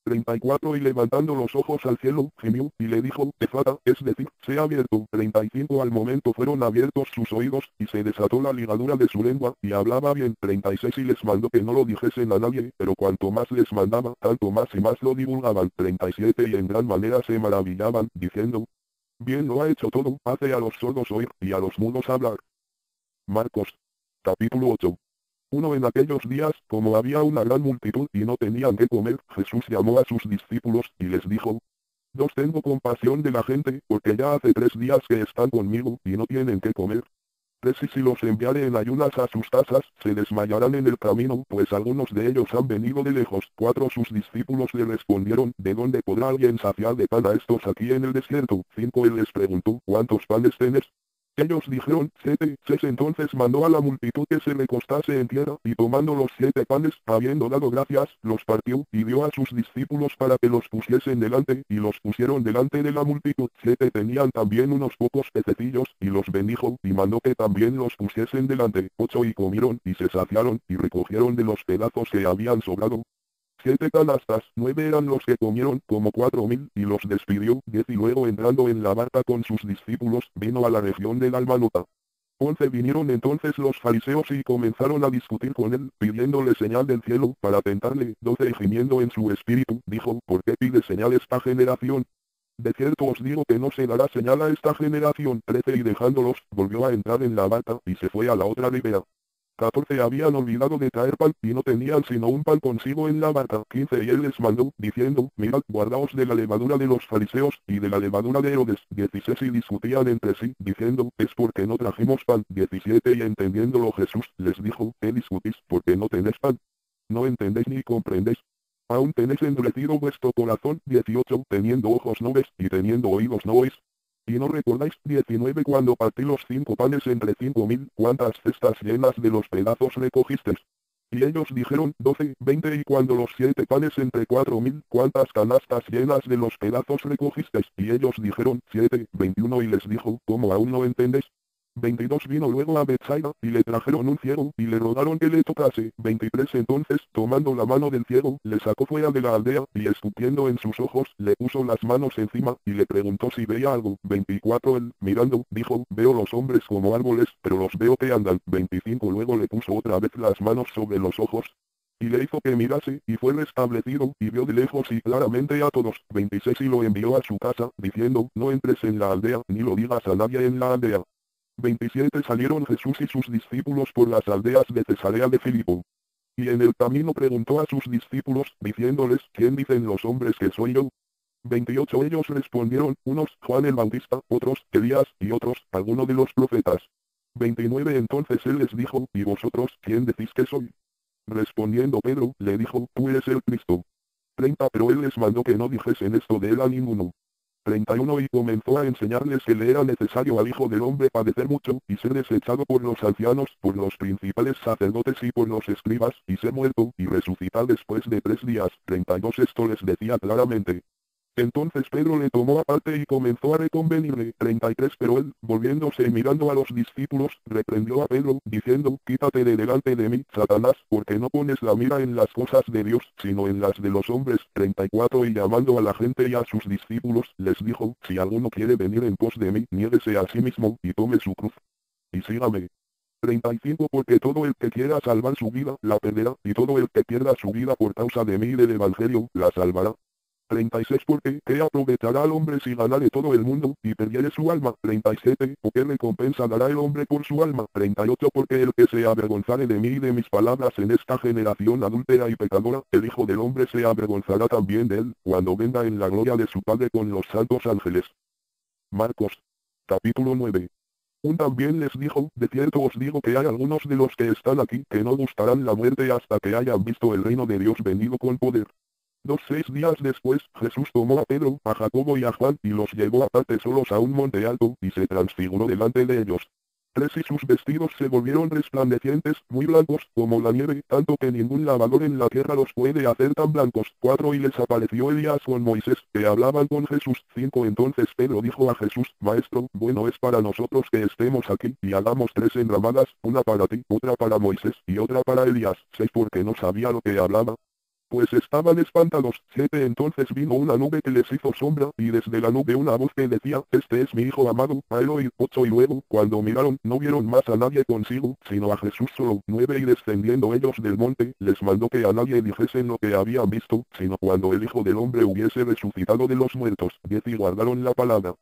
34 Y levantando los ojos al cielo, gimió, y le dijo, Efata, es decir, sea abierto. 35 Al momento fueron abiertos sus oídos, y se desató la ligadura de su lengua, y hablaba bien. 36 Y les mandó que no lo dijesen a nadie, pero cuanto más les mandaba, tanto más y más lo divulgaban. 37 Y en gran manera se maravillaban, diciendo, bien lo ha hecho todo, hace a los sordos oír, y a los mudos hablar. Marcos. Capítulo 8. En aquellos días, como había una gran multitud y no tenían qué comer, Jesús llamó a sus discípulos, y les dijo, tengo compasión de la gente, porque ya hace 3 días que están conmigo, y no tienen qué comer. 3 y si los enviare en ayunas a sus casas, se desmayarán en el camino, pues algunos de ellos han venido de lejos. 4 sus discípulos le respondieron, ¿de dónde podrá alguien saciar de pan a estos aquí en el desierto? 5 él les preguntó, ¿cuántos panes tenéis? Ellos dijeron, 7, 6 entonces mandó a la multitud que se recostase en tierra, y tomando los 7 panes, habiendo dado gracias, los partió, y dio a sus discípulos para que los pusiesen delante, y los pusieron delante de la multitud. 7 tenían también unos pocos pececillos, y los bendijo, y mandó que también los pusiesen delante. 8 y comieron, y se saciaron, y recogieron de los pedazos que habían sobrado 7 canastas. 9 eran los que comieron, como 4000, y los despidió. 10 y luego entrando en la barca con sus discípulos, vino a la región de Dalmanuta. 11 vinieron entonces los fariseos y comenzaron a discutir con él, pidiéndole señal del cielo, para tentarle. 12 y gimiendo en su espíritu, dijo, ¿por qué pide señal esta generación? De cierto os digo que no se dará señal a esta generación. 13 y dejándolos, volvió a entrar en la barca, y se fue a la otra ribera. 14 habían olvidado de traer pan, y no tenían sino un pan consigo en la barca. 15 y él les mandó, diciendo, mirad, guardaos de la levadura de los fariseos, y de la levadura de Herodes. 16 y discutían entre sí, diciendo, es porque no trajimos pan. 17 y entendiéndolo Jesús, les dijo, ¿qué discutís? Porque no tenéis pan. No entendéis ni comprendéis. Aún tenéis endurecido vuestro corazón. 18 teniendo ojos no ves, y teniendo oídos no oís. ¿Y no recordáis? 19 cuando partí los 5 panes entre 5000, ¿cuántas cestas llenas de los pedazos recogisteis? Y ellos dijeron, 12, 20 y cuando los 7 panes entre 4000, ¿cuántas canastas llenas de los pedazos recogisteis? Y ellos dijeron, 7, 21 y les dijo, ¿cómo aún no entendéis? 22 vino luego a Betsaida, y le trajeron un ciego, y le rogaron que le tocase. 23 entonces, tomando la mano del ciego, le sacó fuera de la aldea, y escupiendo en sus ojos, le puso las manos encima, y le preguntó si veía algo. 24 él, mirando, dijo, veo los hombres como árboles, pero los veo que andan. 25 luego le puso otra vez las manos sobre los ojos, y le hizo que mirase, y fue restablecido, y vio de lejos y claramente a todos. 26 y lo envió a su casa, diciendo, no entres en la aldea, ni lo digas a nadie en la aldea. 27 salieron Jesús y sus discípulos por las aldeas de Cesarea de Filipo. Y en el camino preguntó a sus discípulos, diciéndoles, ¿quién dicen los hombres que soy yo? 28 ellos respondieron, unos, Juan el Bautista, otros, Elías, y otros, alguno de los profetas. 29 entonces él les dijo, ¿y vosotros, quién decís que soy? Respondiendo Pedro, le dijo, tú eres el Cristo. 30 pero él les mandó que no dijesen esto de él a ninguno. 31 y comenzó a enseñarles que le era necesario al Hijo del Hombre padecer mucho, y ser desechado por los ancianos, por los principales sacerdotes y por los escribas, y ser muerto, y resucitar después de 3 días. 32 esto les decía claramente. Entonces Pedro le tomó aparte y comenzó a reconvenirle. 33 pero él, volviéndose y mirando a los discípulos, reprendió a Pedro, diciendo, quítate de delante de mí, Satanás, porque no pones la mira en las cosas de Dios, sino en las de los hombres. 34 y llamando a la gente y a sus discípulos, les dijo, si alguno quiere venir en pos de mí, niéguese a sí mismo, y tome su cruz, y sígame. 35 porque todo el que quiera salvar su vida, la perderá, y todo el que pierda su vida por causa de mí y del evangelio, la salvará. 36 porque, ¿qué aprovechará al hombre si ganare todo el mundo, y perdiere su alma? 37, ¿o qué recompensa dará el hombre por su alma? 38 porque el que se avergonzare de mí y de mis palabras en esta generación adúltera y pecadora, el Hijo del Hombre se avergonzará también de él, cuando venga en la gloria de su Padre con los santos ángeles. Marcos. Capítulo 9. También les dijo, de cierto os digo que hay algunos de los que están aquí que no gustarán la muerte hasta que hayan visto el reino de Dios venido con poder. 6 días después, Jesús tomó a Pedro, a Jacobo y a Juan, y los llevó aparte solos a un monte alto, y se transfiguró delante de ellos. 3 y sus vestidos se volvieron resplandecientes, muy blancos, como la nieve, tanto que ningún lavador en la tierra los puede hacer tan blancos. 4 y les apareció Elías con Moisés, que hablaban con Jesús. 5 entonces Pedro dijo a Jesús, Maestro, bueno es para nosotros que estemos aquí, y hagamos 3 enramadas, una para ti, otra para Moisés, y otra para Elías. 6 porque no sabía lo que hablaba, pues estaban espantados. 7 entonces vino una nube que les hizo sombra, y desde la nube una voz que decía, este es mi hijo amado, a él oíd. 8 y luego, cuando miraron, no vieron más a nadie consigo, sino a Jesús solo. 9 y descendiendo ellos del monte, les mandó que a nadie dijesen lo que habían visto, sino cuando el Hijo del Hombre hubiese resucitado de los muertos. 10 y guardaron la palabra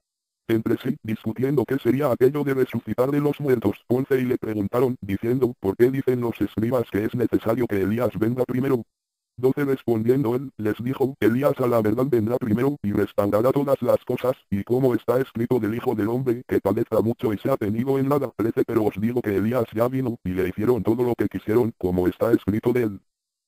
entre sí, discutiendo qué sería aquello de resucitar de los muertos. 11 y le preguntaron, diciendo, ¿por qué dicen los escribas que es necesario que Elías venga primero? 12 Respondiendo él, les dijo, Elías a la verdad vendrá primero, y restaurará todas las cosas, y como está escrito del Hijo del Hombre, que padezca mucho y sea tenido en nada. 13 Pero os digo que Elías ya vino, y le hicieron todo lo que quisieron, como está escrito de él.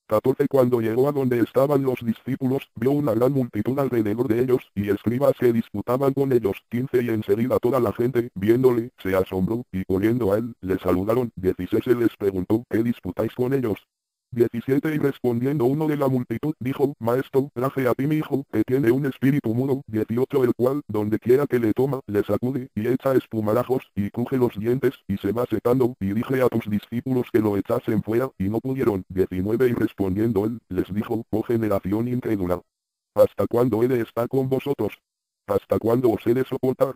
14 Cuando llegó a donde estaban los discípulos, vio una gran multitud alrededor de ellos, y escribas que disputaban con ellos. 15 Y enseguida toda la gente, viéndole, se asombró, y corriendo a él, le saludaron. 16 Él les preguntó, ¿qué disputáis con ellos? 17 Y respondiendo uno de la multitud, dijo, Maestro, traje a ti mi hijo, que tiene un espíritu mudo. 18 El cual, donde quiera que le toma, le sacude, y echa espumarajos, y cruje los dientes, y se va secando, y dije a tus discípulos que lo echasen fuera, y no pudieron. 19 Y respondiendo él, les dijo, oh generación incrédula, ¿hasta cuándo he de estar con vosotros? ¿Hasta cuándo os he de soportar?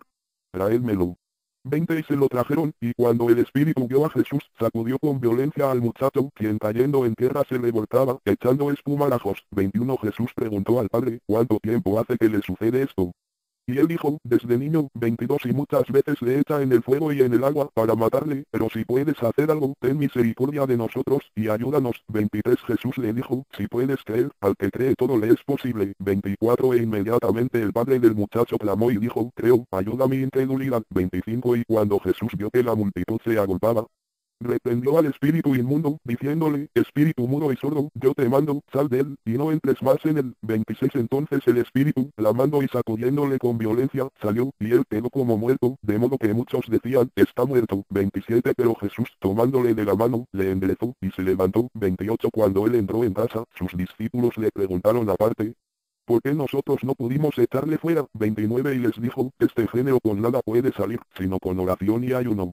Traédmelo. 20 Y se lo trajeron, y cuando el espíritu vio a Jesús, sacudió con violencia al muchacho, quien cayendo en tierra se revolcaba, echando espumarajos. 21 Jesús preguntó al padre, ¿cuánto tiempo hace que le sucede esto? Y él dijo, desde niño. 22 Y muchas veces le echa en el fuego y en el agua, para matarle, pero si puedes hacer algo, ten misericordia de nosotros, y ayúdanos. 23 Jesús le dijo, si puedes creer, al que cree todo le es posible. 24 E inmediatamente el padre del muchacho clamó y dijo, creo, ayuda mi incredulidad. 25 Y cuando Jesús vio que la multitud se agolpaba, reprendió al espíritu inmundo, diciéndole, espíritu mudo y sordo, yo te mando, sal de él, y no entres más en él. 26 Entonces el espíritu, clamando y sacudiéndole con violencia, salió, y él quedó como muerto, de modo que muchos decían, está muerto. 27 Pero Jesús, tomándole de la mano, le enderezó, y se levantó. 28 Cuando él entró en casa, sus discípulos le preguntaron aparte, ¿por qué nosotros no pudimos echarle fuera? 29 Y les dijo, este género con nada puede salir, sino con oración y ayuno.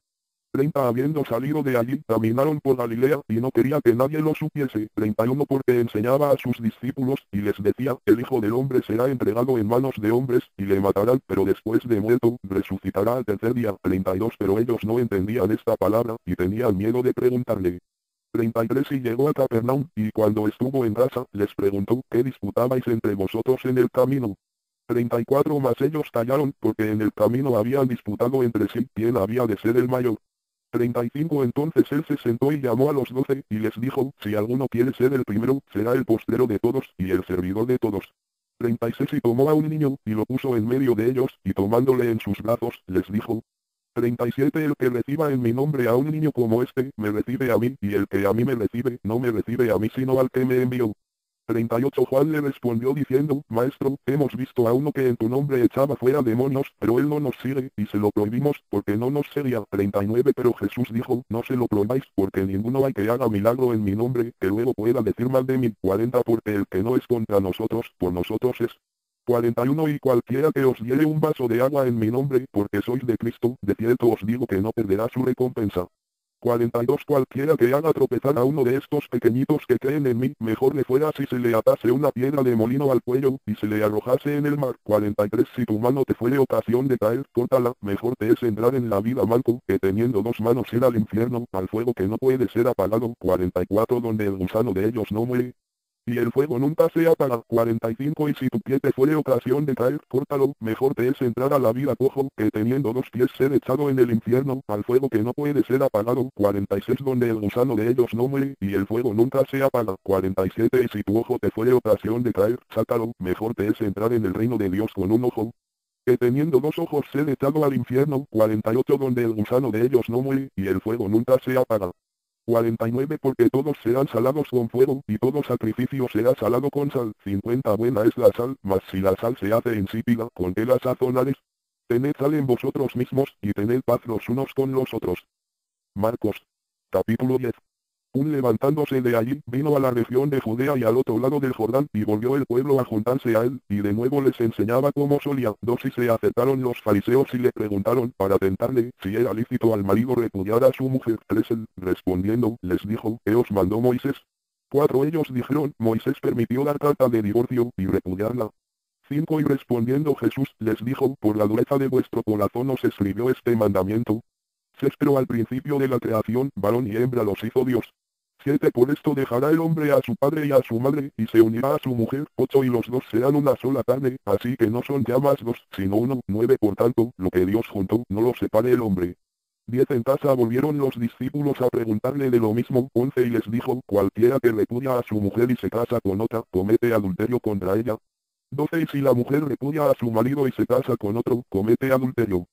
30 Habiendo salido de allí, caminaron por Galilea, y no quería que nadie lo supiese. 31 Porque enseñaba a sus discípulos, y les decía, el Hijo del Hombre será entregado en manos de hombres, y le matarán, pero después de muerto, resucitará al tercer día. 32 Pero ellos no entendían esta palabra, y tenían miedo de preguntarle. 33 Y llegó a Capernaum, y cuando estuvo en casa, les preguntó, ¿qué disputabais entre vosotros en el camino? 34 Mas ellos callaron, porque en el camino habían disputado entre sí, quién había de ser el mayor. 35 Entonces él se sentó y llamó a los 12, y les dijo, si alguno quiere ser el primero, será el postrero de todos, y el servidor de todos. 36 Y tomó a un niño, y lo puso en medio de ellos, y tomándole en sus brazos, les dijo, 37 El que reciba en mi nombre a un niño como este, me recibe a mí, y el que a mí me recibe, no me recibe a mí sino al que me envió. 38 Juan le respondió diciendo, Maestro, hemos visto a uno que en tu nombre echaba fuera demonios, pero él no nos sigue, y se lo prohibimos, porque no nos seguía. 39 Pero Jesús dijo, no se lo prohibáis, porque ninguno hay que haga milagro en mi nombre, que luego pueda decir mal de mí. 40 Porque el que no es contra nosotros, por nosotros es. 41 Y cualquiera que os diere un vaso de agua en mi nombre, porque sois de Cristo, de cierto os digo que no perderá su recompensa. 42 Cualquiera que haga tropezar a uno de estos pequeñitos que creen en mí, mejor le fuera si se le atase una piedra de molino al cuello, y se le arrojase en el mar. 43 Si tu mano te fuere ocasión de caer, córtala, mejor te es entrar en la vida manco, que teniendo dos manos ir al infierno, al fuego que no puede ser apagado. 44 Donde el gusano de ellos no muere, y el fuego nunca se apaga. 45 Y si tu pie te fuere ocasión de caer, córtalo, mejor te es entrar a la vida cojo, que teniendo dos pies ser echado en el infierno, al fuego que no puede ser apagado. 46 Donde el gusano de ellos no muere, y el fuego nunca se apaga. 47 Y si tu ojo te fuere ocasión de caer, sácalo, mejor te es entrar en el reino de Dios con un ojo, que teniendo dos ojos ser echado al infierno. 48 Donde el gusano de ellos no muere, y el fuego nunca se apaga. 49 Porque todos serán salados con fuego, y todo sacrificio será salado con sal. 50 Buena es la sal, mas si la sal se hace insípida, ¿con qué la sazonaréis? Tened sal en vosotros mismos, y tened paz los unos con los otros. Marcos. Capítulo 10. Levantándose de allí, vino a la región de Judea y al otro lado del Jordán, y volvió el pueblo a juntarse a él, y de nuevo les enseñaba como solía. 2 Y se acercaron los fariseos y le preguntaron, para tentarle, si era lícito al marido repudiar a su mujer. 3 Él, respondiendo, les dijo, ¿qué os mandó Moisés? 4 Ellos dijeron, Moisés permitió dar carta de divorcio, y repudiarla. 5 Y respondiendo Jesús, les dijo, por la dureza de vuestro corazón os escribió este mandamiento. 6 Pero al principio de la creación, varón y hembra los hizo Dios. 7 Por esto dejará el hombre a su padre y a su madre, y se unirá a su mujer. 8 Y los dos serán una sola carne, así que no son ya más dos, sino uno. 9 Por tanto, lo que Dios juntó, no lo separe el hombre. 10 En casa volvieron los discípulos a preguntarle de lo mismo. 11 Y les dijo, cualquiera que repudia a su mujer y se casa con otra, comete adulterio contra ella. 12 Y si la mujer repudia a su marido y se casa con otro, comete adulterio.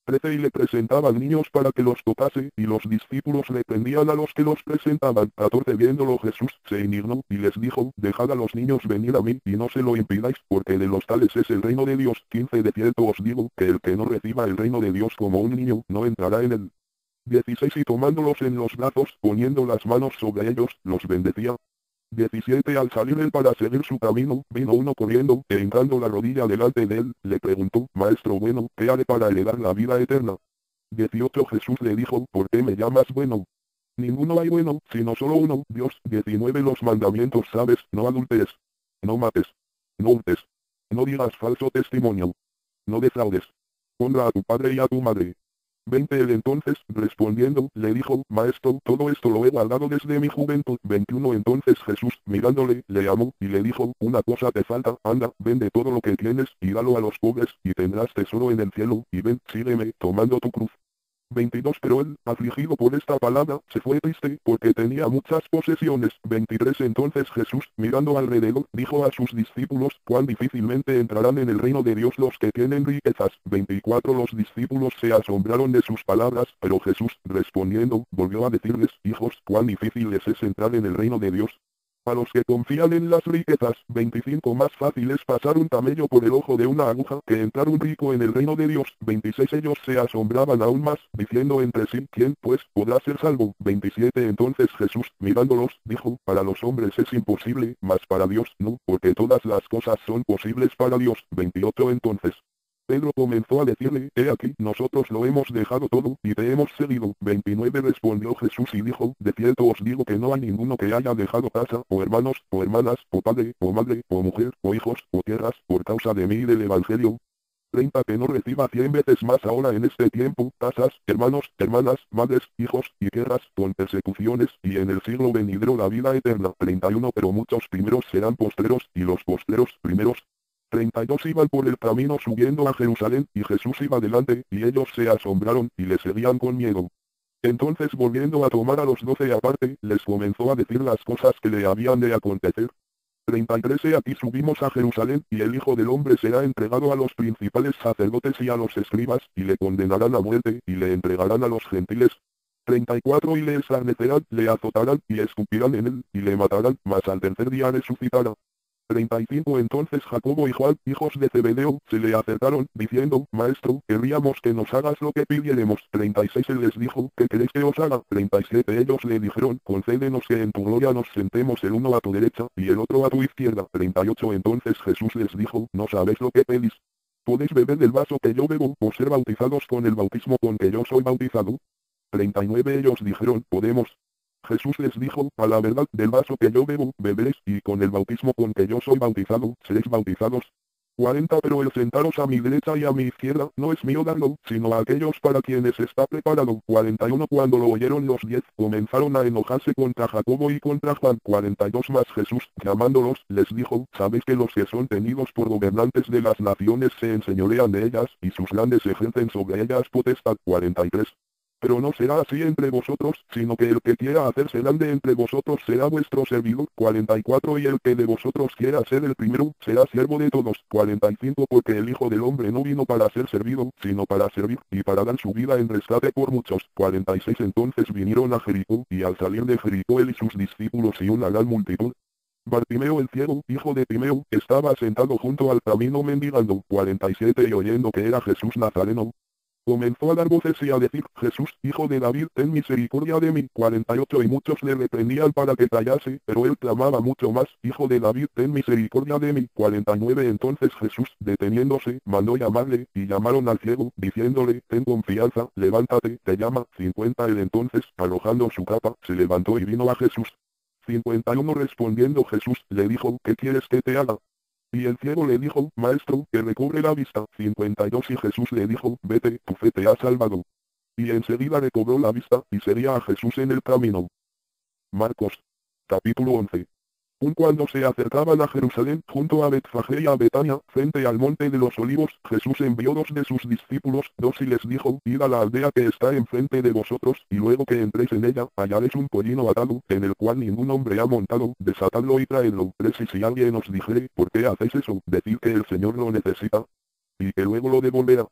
13 Y le presentaban niños para que los tocase, y los discípulos le prendían a los que los presentaban. 14 Viéndolo Jesús, se indignó, y les dijo, dejad a los niños venir a mí, y no se lo impidáis, porque de los tales es el reino de Dios. 15 De cierto os digo, que el que no reciba el reino de Dios como un niño, no entrará en él. 16 Y tomándolos en los brazos, poniendo las manos sobre ellos, los bendecía. 17 Al salir él para seguir su camino, vino uno corriendo, e hincando la rodilla delante de él, le preguntó, Maestro bueno, ¿qué haré para heredar la vida eterna? 18 Jesús le dijo, ¿por qué me llamas bueno? Ninguno hay bueno, sino solo uno, Dios. 19 Los mandamientos sabes, no adulteres. No mates. No hurtes. No digas falso testimonio. No defraudes. Honra a tu padre y a tu madre. 20 Él entonces, respondiendo, le dijo, Maestro, todo esto lo he guardado desde mi juventud. 21 Entonces Jesús, mirándole, le amó, y le dijo, una cosa te falta, anda, vende todo lo que tienes, y dalo a los pobres, y tendrás tesoro en el cielo, y ven, sígueme, tomando tu cruz. 22 Pero él, afligido por esta palabra, se fue triste, porque tenía muchas posesiones. 23 Entonces Jesús, mirando alrededor, dijo a sus discípulos, cuán difícilmente entrarán en el reino de Dios los que tienen riquezas. 24 Los discípulos se asombraron de sus palabras, pero Jesús, respondiendo, volvió a decirles, hijos, cuán difícil les es entrar en el reino de Dios. A los que confían en las riquezas, 25 Más fácil es pasar un camello por el ojo de una aguja que entrar un rico en el reino de Dios. 26 Ellos se asombraban aún más, diciendo entre sí, ¿quién pues podrá ser salvo? 27 Entonces Jesús, mirándolos, dijo, para los hombres es imposible, mas para Dios no, porque todas las cosas son posibles para Dios. 28 Entonces Pedro comenzó a decirle, he aquí, nosotros lo hemos dejado todo, y te hemos seguido. 29 Respondió Jesús y dijo, de cierto os digo que no hay ninguno que haya dejado casa, o hermanos, o hermanas, o padre, o madre, o mujer, o hijos, o tierras, por causa de mí y del Evangelio. 30 Que no reciba 100 veces más ahora en este tiempo, casas, hermanos, hermanas, madres, hijos, y tierras, con persecuciones, y en el siglo venidero la vida eterna. 31 Pero muchos primeros serán postreros, y los postreros primeros. 32 Iban por el camino subiendo a Jerusalén, y Jesús iba delante, y ellos se asombraron, y le seguían con miedo. Entonces volviendo a tomar a los 12 aparte, les comenzó a decir las cosas que le habían de acontecer. 33 He aquí subimos a Jerusalén, y el Hijo del Hombre será entregado a los principales sacerdotes y a los escribas, y le condenarán a muerte, y le entregarán a los gentiles. 34 Y le escarnecerán, le azotarán, y escupirán en él, y le matarán, mas al tercer día resucitará. 35 Entonces Jacobo y Juan, hijos de Zebedeo, se le acercaron, diciendo, Maestro, querríamos que nos hagas lo que pidiéremos. 36 Él les dijo, ¿qué queréis que os haga? 37 Ellos le dijeron, concédenos que en tu gloria nos sentemos el uno a tu derecha, y el otro a tu izquierda. 38 Entonces Jesús les dijo, no sabéis lo que pedís. ¿Podéis beber del vaso que yo bebo, o ser bautizados con el bautismo con que yo soy bautizado? 39 Ellos dijeron, podemos. Jesús les dijo, a la verdad, del vaso que yo bebo, beberéis, y con el bautismo con que yo soy bautizado, seréis bautizados. 40 Pero el sentaros a mi derecha y a mi izquierda, no es mío darlo, sino a aquellos para quienes está preparado. 41 Cuando lo oyeron los 10, comenzaron a enojarse contra Jacobo y contra Juan. 42 Mas Jesús, llamándolos, les dijo, sabéis que los que son tenidos por gobernantes de las naciones se enseñorean de ellas, y sus grandes ejercen sobre ellas potestad. 43 Pero no será así entre vosotros, sino que el que quiera hacerse grande entre vosotros será vuestro servidor. 44 Y el que de vosotros quiera ser el primero, será siervo de todos. 45 Porque el Hijo del Hombre no vino para ser servido, sino para servir, y para dar su vida en rescate por muchos. 46 Entonces vinieron a Jericó, y al salir de Jericó él y sus discípulos y una gran multitud. Bartimeo el ciego, hijo de Timeo, estaba sentado junto al camino mendigando. 47 Y oyendo que era Jesús Nazareno, comenzó a dar voces y a decir, Jesús, hijo de David, ten misericordia de mí. 48 Y muchos le reprendían para que callase, pero él clamaba mucho más, hijo de David, ten misericordia de mí. 49 Entonces Jesús, deteniéndose, mandó llamarle, y llamaron al ciego, diciéndole, ten confianza, levántate, te llama. 50 Él entonces, arrojando su capa, se levantó y vino a Jesús. 51 Respondiendo Jesús, le dijo, ¿qué quieres que te haga? Y el ciego le dijo, Maestro, que recobre la vista. 52 Y Jesús le dijo, vete, tu fe te ha salvado. Y enseguida recobró la vista, y seguía a Jesús en el camino. Marcos. Capítulo 11. Cuando se acercaban a Jerusalén, junto a Betfagé y a Betania, frente al monte de los olivos, Jesús envió dos de sus discípulos, y les dijo, id a la aldea que está enfrente de vosotros, y luego que entréis en ella, hallaréis un pollino atado, en el cual ningún hombre ha montado, desatadlo y traedlo. 3. Y si alguien os dijere, ¿por qué hacéis eso? Decid que el Señor lo necesita, y que luego lo devolverá.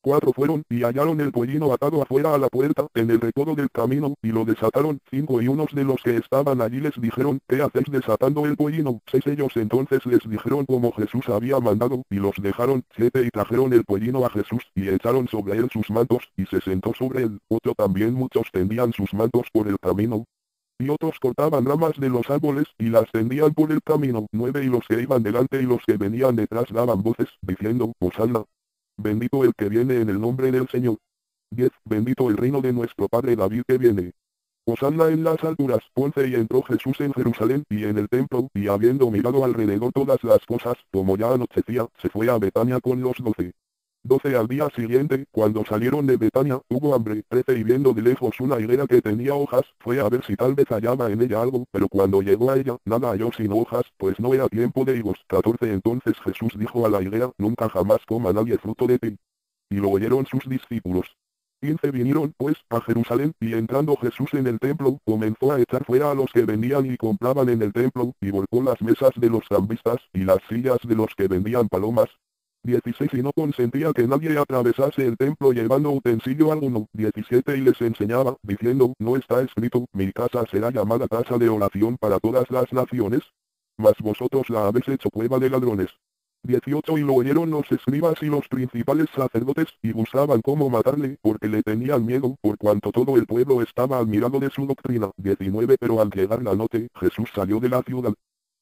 4. Fueron, y hallaron el pollino atado afuera a la puerta, en el recodo del camino, y lo desataron. 5. Y unos de los que estaban allí les dijeron, ¿qué hacéis desatando el pollino? 6. Ellos entonces les dijeron como Jesús había mandado, y los dejaron. 7. Y trajeron el pollino a Jesús, y echaron sobre él sus mantos, y se sentó sobre él. 8. También muchos tendían sus mantos por el camino, y otros cortaban ramas de los árboles, y las tendían por el camino. 9. Y los que iban delante y los que venían detrás daban voces, diciendo, Hosanna. Bendito el que viene en el nombre del Señor. 10. Bendito el reino de nuestro Padre David que viene. Hosanna en las alturas. 11. Y entró Jesús en Jerusalén y en el templo, y habiendo mirado alrededor todas las cosas, como ya anochecía, se fue a Betania con los 12. 12. Al día siguiente, cuando salieron de Betania, hubo hambre. 13. Y viendo de lejos una higuera que tenía hojas, fue a ver si tal vez hallaba en ella algo, pero cuando llegó a ella, nada halló sino hojas, pues no era tiempo de higos. 14. Entonces Jesús dijo a la higuera, nunca jamás coma nadie fruto de ti. Y lo oyeron sus discípulos. 15. Vinieron, pues, a Jerusalén, y entrando Jesús en el templo, comenzó a echar fuera a los que vendían y compraban en el templo, y volcó las mesas de los cambistas, y las sillas de los que vendían palomas. 16. Y no consentía que nadie atravesase el templo llevando utensilio alguno. 17. Y les enseñaba, diciendo, ¿no está escrito, mi casa será llamada casa de oración para todas las naciones? Mas vosotros la habéis hecho cueva de ladrones. 18. Y lo oyeron los escribas y los principales sacerdotes, y buscaban cómo matarle, porque le tenían miedo, por cuanto todo el pueblo estaba admirado de su doctrina. 19. Pero al llegar la noche, Jesús salió de la ciudad.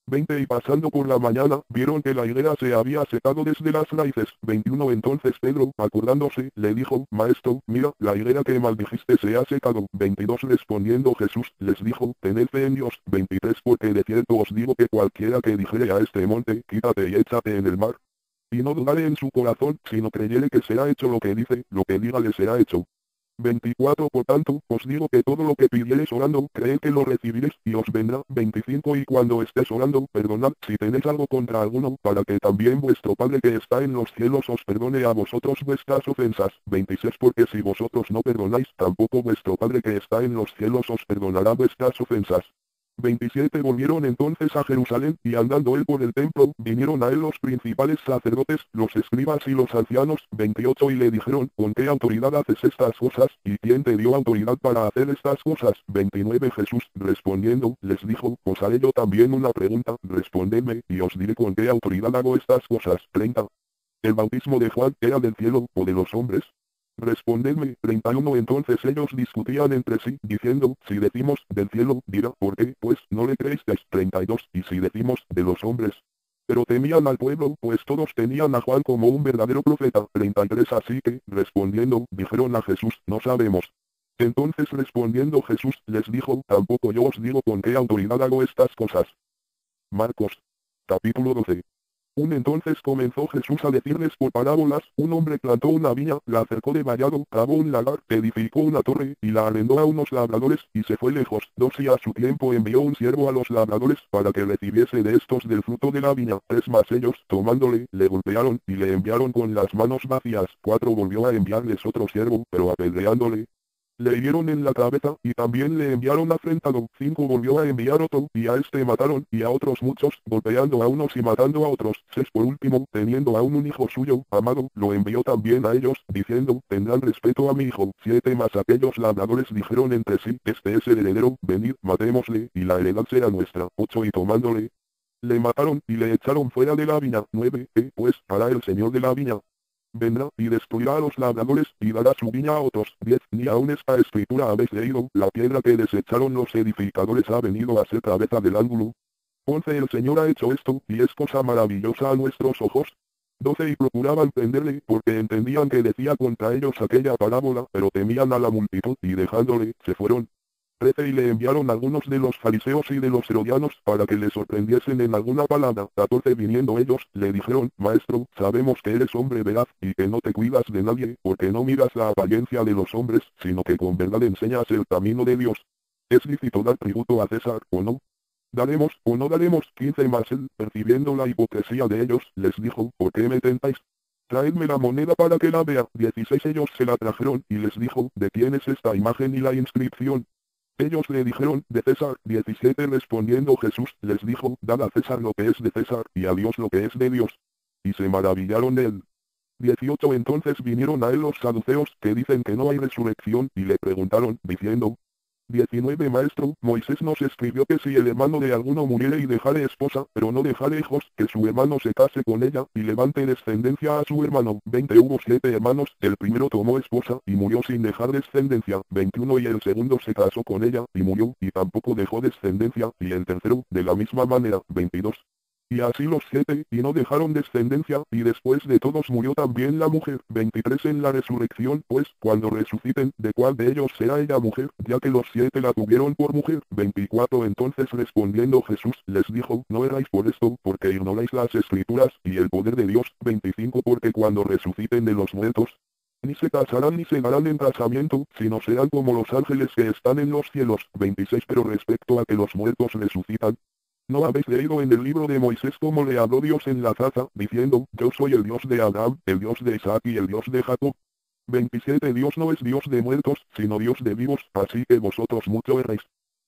20. Y pasando por la mañana, vieron que la higuera se había secado desde las raíces. 21. Entonces Pedro, acordándose, le dijo, Maestro, mira, la higuera que maldijiste se ha secado. 22. Respondiendo Jesús, les dijo, tened fe en Dios. 23. Porque de cierto os digo que cualquiera que dijere a este monte, quítate y échate en el mar, y no dudare en su corazón, sino creyere que será hecho lo que dice, lo que diga le será hecho. 24. Por tanto, os digo que todo lo que pidiereis orando, creed que lo recibiréis, y os vendrá. 25. Y cuando estés orando, perdonad, si tenéis algo contra alguno, para que también vuestro Padre que está en los cielos os perdone a vosotros vuestras ofensas. 26. Porque si vosotros no perdonáis, tampoco vuestro Padre que está en los cielos os perdonará vuestras ofensas. 27. Volvieron entonces a Jerusalén, y andando él por el templo, vinieron a él los principales sacerdotes, los escribas y los ancianos. 28. Y le dijeron, ¿con qué autoridad haces estas cosas? ¿Y quién te dio autoridad para hacer estas cosas? 29. Jesús, respondiendo, les dijo, os haré yo también una pregunta, respondedme, y os diré con qué autoridad hago estas cosas. 30. ¿El bautismo de Juan era del cielo, o de los hombres? Respondedme. 31. Entonces ellos discutían entre sí, diciendo, si decimos, del cielo, dirá, ¿por qué, pues, no le creísteis? 32. Y si decimos, de los hombres. Pero temían al pueblo, pues todos tenían a Juan como un verdadero profeta. 33. Así que, respondiendo, dijeron a Jesús, no sabemos. Entonces respondiendo Jesús, les dijo, tampoco yo os digo con qué autoridad hago estas cosas. Marcos. Capítulo 12. Entonces comenzó Jesús a decirles por parábolas, un hombre plantó una viña, la cercó de vallado, cavó un lagar, edificó una torre, y la arrendó a unos labradores, y se fue lejos. 2. Y a su tiempo envió un siervo a los labradores, para que recibiese de estos del fruto de la viña. 3. Mas ellos, tomándole, le golpearon, y le enviaron con las manos vacías. 4. Volvió a enviarles otro siervo, pero apedreándole, le hirieron en la cabeza, y también le enviaron afrentado. 5. Volvió a enviar otro, y a este mataron, y a otros muchos, golpeando a unos y matando a otros. 6. Por último, teniendo aún un hijo suyo, amado, lo envió también a ellos, diciendo, tendrán respeto a mi hijo. 7. Mas aquellos labradores dijeron entre sí, este es el heredero, venid, matémosle, y la heredad será nuestra. 8. Y tomándole, le mataron, y le echaron fuera de la viña. 9. Pues, hará el señor de la viña. Vendrá, y destruirá a los labradores, y dará su viña a otros. 10. Ni aun esta escritura habéis leído, la piedra que desecharon los edificadores ha venido a ser cabeza del ángulo. 11. El Señor ha hecho esto, y es cosa maravillosa a nuestros ojos. 12. Y procuraban prenderle, porque entendían que decía contra ellos aquella parábola, pero temían a la multitud, y dejándole, se fueron. 13. Y le enviaron algunos de los fariseos y de los herodianos, para que le sorprendiesen en alguna palabra. 14. Viniendo ellos, le dijeron, Maestro, sabemos que eres hombre veraz, y que no te cuidas de nadie, porque no miras la apariencia de los hombres, sino que con verdad enseñas el camino de Dios. ¿Es lícito dar tributo a César, o no? ¿Daremos o no daremos 15 más? Él, percibiendo la hipocresía de ellos, les dijo, ¿por qué me tentáis? Traedme la moneda para que la vea. 16 Ellos se la trajeron, y les dijo, ¿de quién es esta imagen y la inscripción? Ellos le dijeron, de César. 17 Respondiendo Jesús, les dijo, dad a César lo que es de César, y a Dios lo que es de Dios. Y se maravillaron de él. 18 Entonces vinieron a él los saduceos, que dicen que no hay resurrección, y le preguntaron, diciendo, 19 Maestro, Moisés nos escribió que si el hermano de alguno muriere y dejare esposa, pero no dejare hijos, que su hermano se case con ella, y levante descendencia a su hermano. 20 Hubo 7 hermanos, el primero tomó esposa, y murió sin dejar descendencia. 21 Y el segundo se casó con ella, y murió, y tampoco dejó descendencia, y el tercero, de la misma manera. 22 Y así los 7, y no dejaron descendencia, y después de todos murió también la mujer. 23 En la resurrección, pues, cuando resuciten, ¿de cuál de ellos será ella mujer? Ya que los 7 la tuvieron por mujer. 24 Entonces respondiendo Jesús, les dijo, no erráis por esto, porque ignoráis las escrituras, y el poder de Dios. 25 Porque cuando resuciten de los muertos, ni se casarán ni se darán en casamiento, sino serán como los ángeles que están en los cielos. 26 Pero respecto a que los muertos resucitan, ¿no habéis leído en el libro de Moisés cómo le habló Dios en la zarza, diciendo, yo soy el Dios de Abraham, el Dios de Isaac y el Dios de Jacob? 27 Dios no es Dios de muertos, sino Dios de vivos, así que vosotros mucho erréis.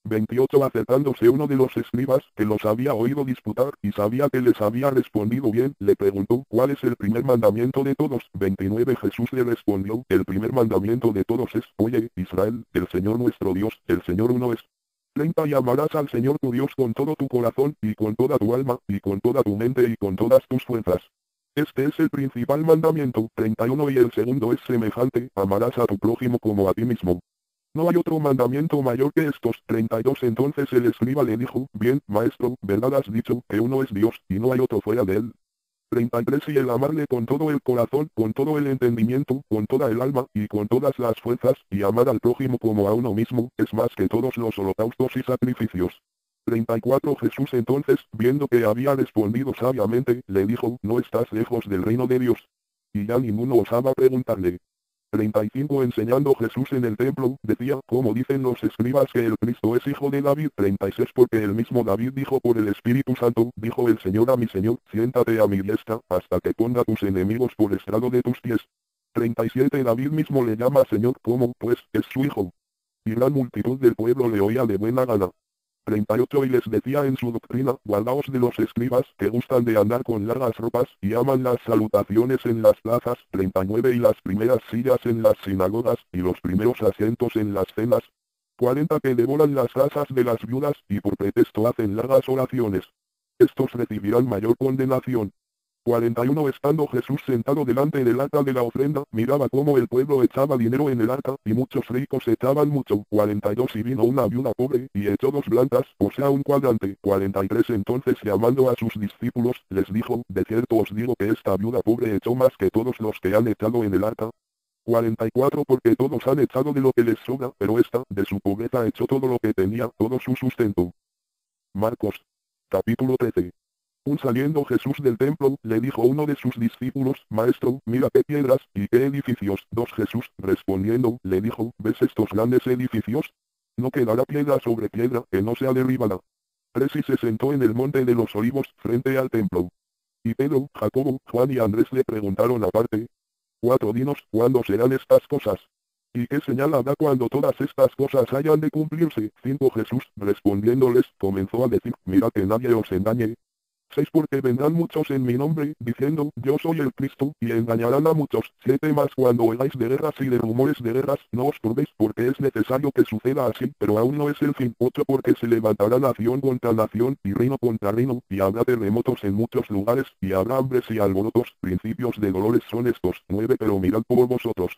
28 Acercándose uno de los escribas, que los había oído disputar, y sabía que les había respondido bien, le preguntó, ¿cuál es el primer mandamiento de todos? 29 Jesús le respondió, el primer mandamiento de todos es, oye, Israel, el Señor nuestro Dios, el Señor uno es. 30 Y amarás al Señor tu Dios con todo tu corazón, y con toda tu alma, y con toda tu mente y con todas tus fuerzas. Este es el principal mandamiento. 31 Y el segundo es semejante, amarás a tu prójimo como a ti mismo. No hay otro mandamiento mayor que estos. 32 Entonces el escriba le dijo, bien, maestro, verdad has dicho, que uno es Dios, y no hay otro fuera de él. 33 Y el amarle con todo el corazón, con todo el entendimiento, con toda el alma, y con todas las fuerzas, y amar al prójimo como a uno mismo, es más que todos los holocaustos y sacrificios. 34 Jesús entonces, viendo que había respondido sabiamente, le dijo, no estás lejos del reino de Dios. Y ya ninguno osaba preguntarle. 35 Enseñando Jesús en el templo, decía, como dicen los escribas que el Cristo es hijo de David. 36 Porque el mismo David dijo por el Espíritu Santo, dijo el Señor a mi Señor, siéntate a mi diestra, hasta que ponga tus enemigos por estrado de tus pies. 37 David mismo le llama Señor, como, pues, es su hijo. Y gran multitud del pueblo le oía de buena gana. 38 Y les decía en su doctrina, guardaos de los escribas, que gustan de andar con largas ropas, y aman las salutaciones en las plazas. 39 Y las primeras sillas en las sinagogas, y los primeros asientos en las cenas. 40 Que devoran las casas de las viudas, y por pretexto hacen largas oraciones. Estos recibirán mayor condenación. 41 Estando Jesús sentado delante del arca de la ofrenda, miraba cómo el pueblo echaba dinero en el arca, y muchos ricos echaban mucho. 42 Y vino una viuda pobre, y echó 2 blancas, o sea un cuadrante. 43 Entonces llamando a sus discípulos, les dijo, de cierto os digo que esta viuda pobre echó más que todos los que han echado en el arca. 44 Porque todos han echado de lo que les sobra, pero esta, de su pobreza echó todo lo que tenía, todo su sustento. Marcos. Capítulo 13. Saliendo Jesús del templo, le dijo uno de sus discípulos, Maestro, mira qué piedras, y qué edificios. 2 Jesús, respondiendo, le dijo, ¿ves estos grandes edificios? No quedará piedra sobre piedra, que no sea derribada. 3 Y se sentó en el monte de los olivos, frente al templo. Y Pedro, Jacobo, Juan y Andrés le preguntaron aparte. 4 Dinos, ¿cuándo serán estas cosas? ¿Y qué señal habrá cuando todas estas cosas hayan de cumplirse? 5 Jesús, respondiéndoles, comenzó a decir, mira que nadie os engañe. 6 Porque vendrán muchos en mi nombre, diciendo, yo soy el Cristo, y engañarán a muchos. 7 Mas cuando oigáis de guerras y de rumores de guerras, no os turbéis, porque es necesario que suceda así, pero aún no es el fin. 8 Porque se levantará nación contra nación, y reino contra reino, y habrá terremotos en muchos lugares, y habrá hambres y alborotos, principios de dolores son estos. 9 Pero mirad por vosotros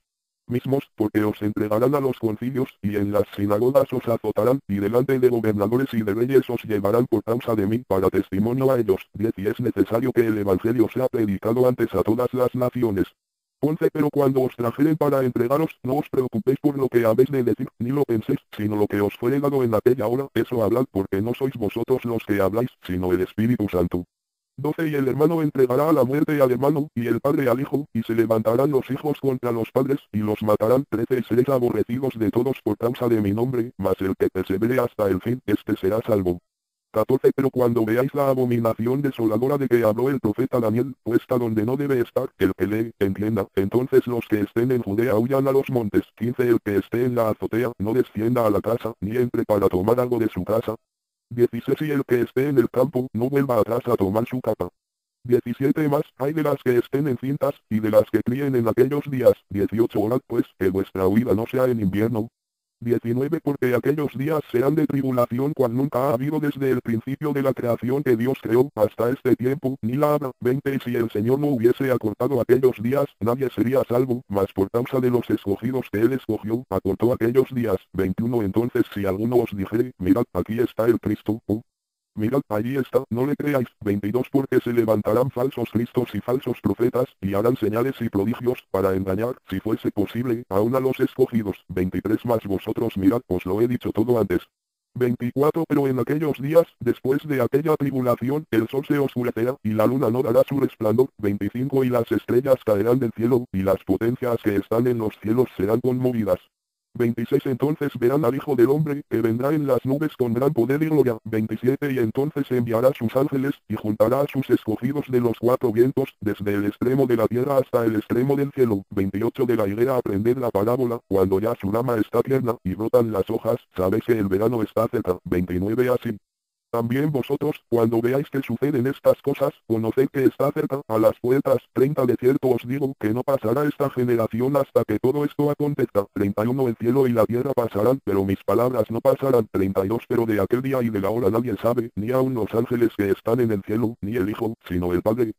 mismos, porque os entregarán a los concilios, y en las sinagogas os azotarán, y delante de gobernadores y de reyes os llevarán por causa de mí, para testimonio a ellos. 10 Y es necesario que el evangelio sea predicado antes a todas las naciones. 11 Pero cuando os trajeren para entregaros, no os preocupéis por lo que habéis de decir, ni lo penséis, sino lo que os fuere dado en aquella hora, eso hablad, porque no sois vosotros los que habláis, sino el Espíritu Santo. 12 Y el hermano entregará a la muerte al hermano, y el padre al hijo, y se levantarán los hijos contra los padres, y los matarán. 13 Y seréis aborrecidos de todos por causa de mi nombre, mas el que persevere hasta el fin, este será salvo. 14 Pero cuando veáis la abominación desoladora de que habló el profeta Daniel, puesta donde no debe estar, el que lee, entienda, entonces los que estén en Judea huyan a los montes. 15 El que esté en la azotea, no descienda a la casa, ni entre para tomar algo de su casa. 16 Y el que esté en el campo, no vuelva atrás a tomar su capa. 17 Más, hay de las que estén encintas, y de las que críen en aquellos días. 18 Orad pues, que vuestra huida no sea en invierno. 19 Porque aquellos días serán de tribulación cual nunca ha habido desde el principio de la creación que Dios creó hasta este tiempo, ni la habrá. 20 Y si el Señor no hubiese acortado aquellos días, nadie sería salvo, mas por causa de los escogidos que Él escogió, acortó aquellos días. 21 Entonces si alguno os dijere, mirad, aquí está el Cristo, mirad, allí está, no le creáis. 22 Porque se levantarán falsos cristos y falsos profetas, y harán señales y prodigios, para engañar, si fuese posible, aún a los escogidos. 23 Mas vosotros mirad, os lo he dicho todo antes. 24 Pero en aquellos días, después de aquella tribulación, el sol se oscurecerá, y la luna no dará su resplandor. 25 Y las estrellas caerán del cielo, y las potencias que están en los cielos serán conmovidas. 26 Entonces verán al Hijo del Hombre, que vendrá en las nubes con gran poder y gloria. 27 Y entonces enviará sus ángeles, y juntará a sus escogidos de los cuatro vientos, desde el extremo de la tierra hasta el extremo del cielo. 28 De la higuera aprended la parábola, cuando ya su rama está tierna, y brotan las hojas, sabéis que el verano está cerca. 29 Así también vosotros, cuando veáis que suceden estas cosas, conoced que está cerca, a las puertas. 30 De cierto os digo, que no pasará esta generación hasta que todo esto acontezca. 31 El cielo y la tierra pasarán, pero mis palabras no pasarán. 32 Pero de aquel día y de la hora nadie sabe, ni aun los ángeles que están en el cielo, ni el Hijo, sino el Padre.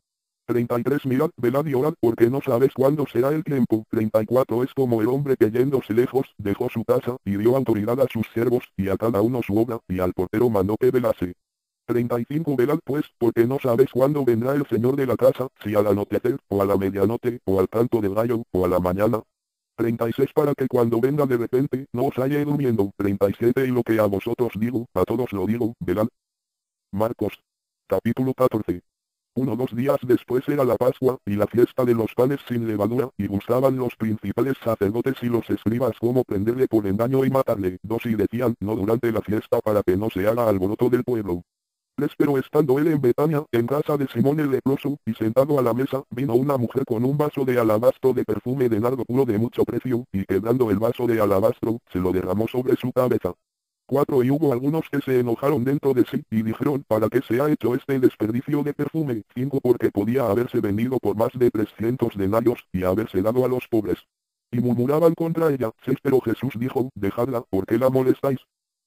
33 Mirad, velad y orad, porque no sabes cuándo será el tiempo. 34 Es como el hombre que yéndose lejos, dejó su casa, y dio autoridad a sus siervos, y a cada uno su obra, y al portero mandó que velase. 35 Velad pues, porque no sabes cuándo vendrá el Señor de la casa, si al anochecer, o a la medianoche, o al canto del gallo, o a la mañana. 36 Para que cuando venga de repente, no os halle durmiendo. 37 Y lo que a vosotros digo, a todos lo digo, velad. Marcos. Capítulo 14. 2 días después era la Pascua, y la fiesta de los panes sin levadura, y buscaban los principales sacerdotes y los escribas cómo prenderle por engaño y matarle. 2 Y decían, no durante la fiesta para que no se haga alboroto del pueblo. 3 Pero estando él en Betania, en casa de Simón el leproso, y sentado a la mesa, vino una mujer con un vaso de alabastro de perfume de nardo puro de mucho precio, y quebrando el vaso de alabastro, se lo derramó sobre su cabeza. 4 Y hubo algunos que se enojaron dentro de sí, y dijeron, ¿para qué se ha hecho este desperdicio de perfume? 5 Porque podía haberse vendido por más de 300 denarios, y haberse dado a los pobres. Y murmuraban contra ella. 6 Pero Jesús dijo, dejadla, ¿por qué la molestáis?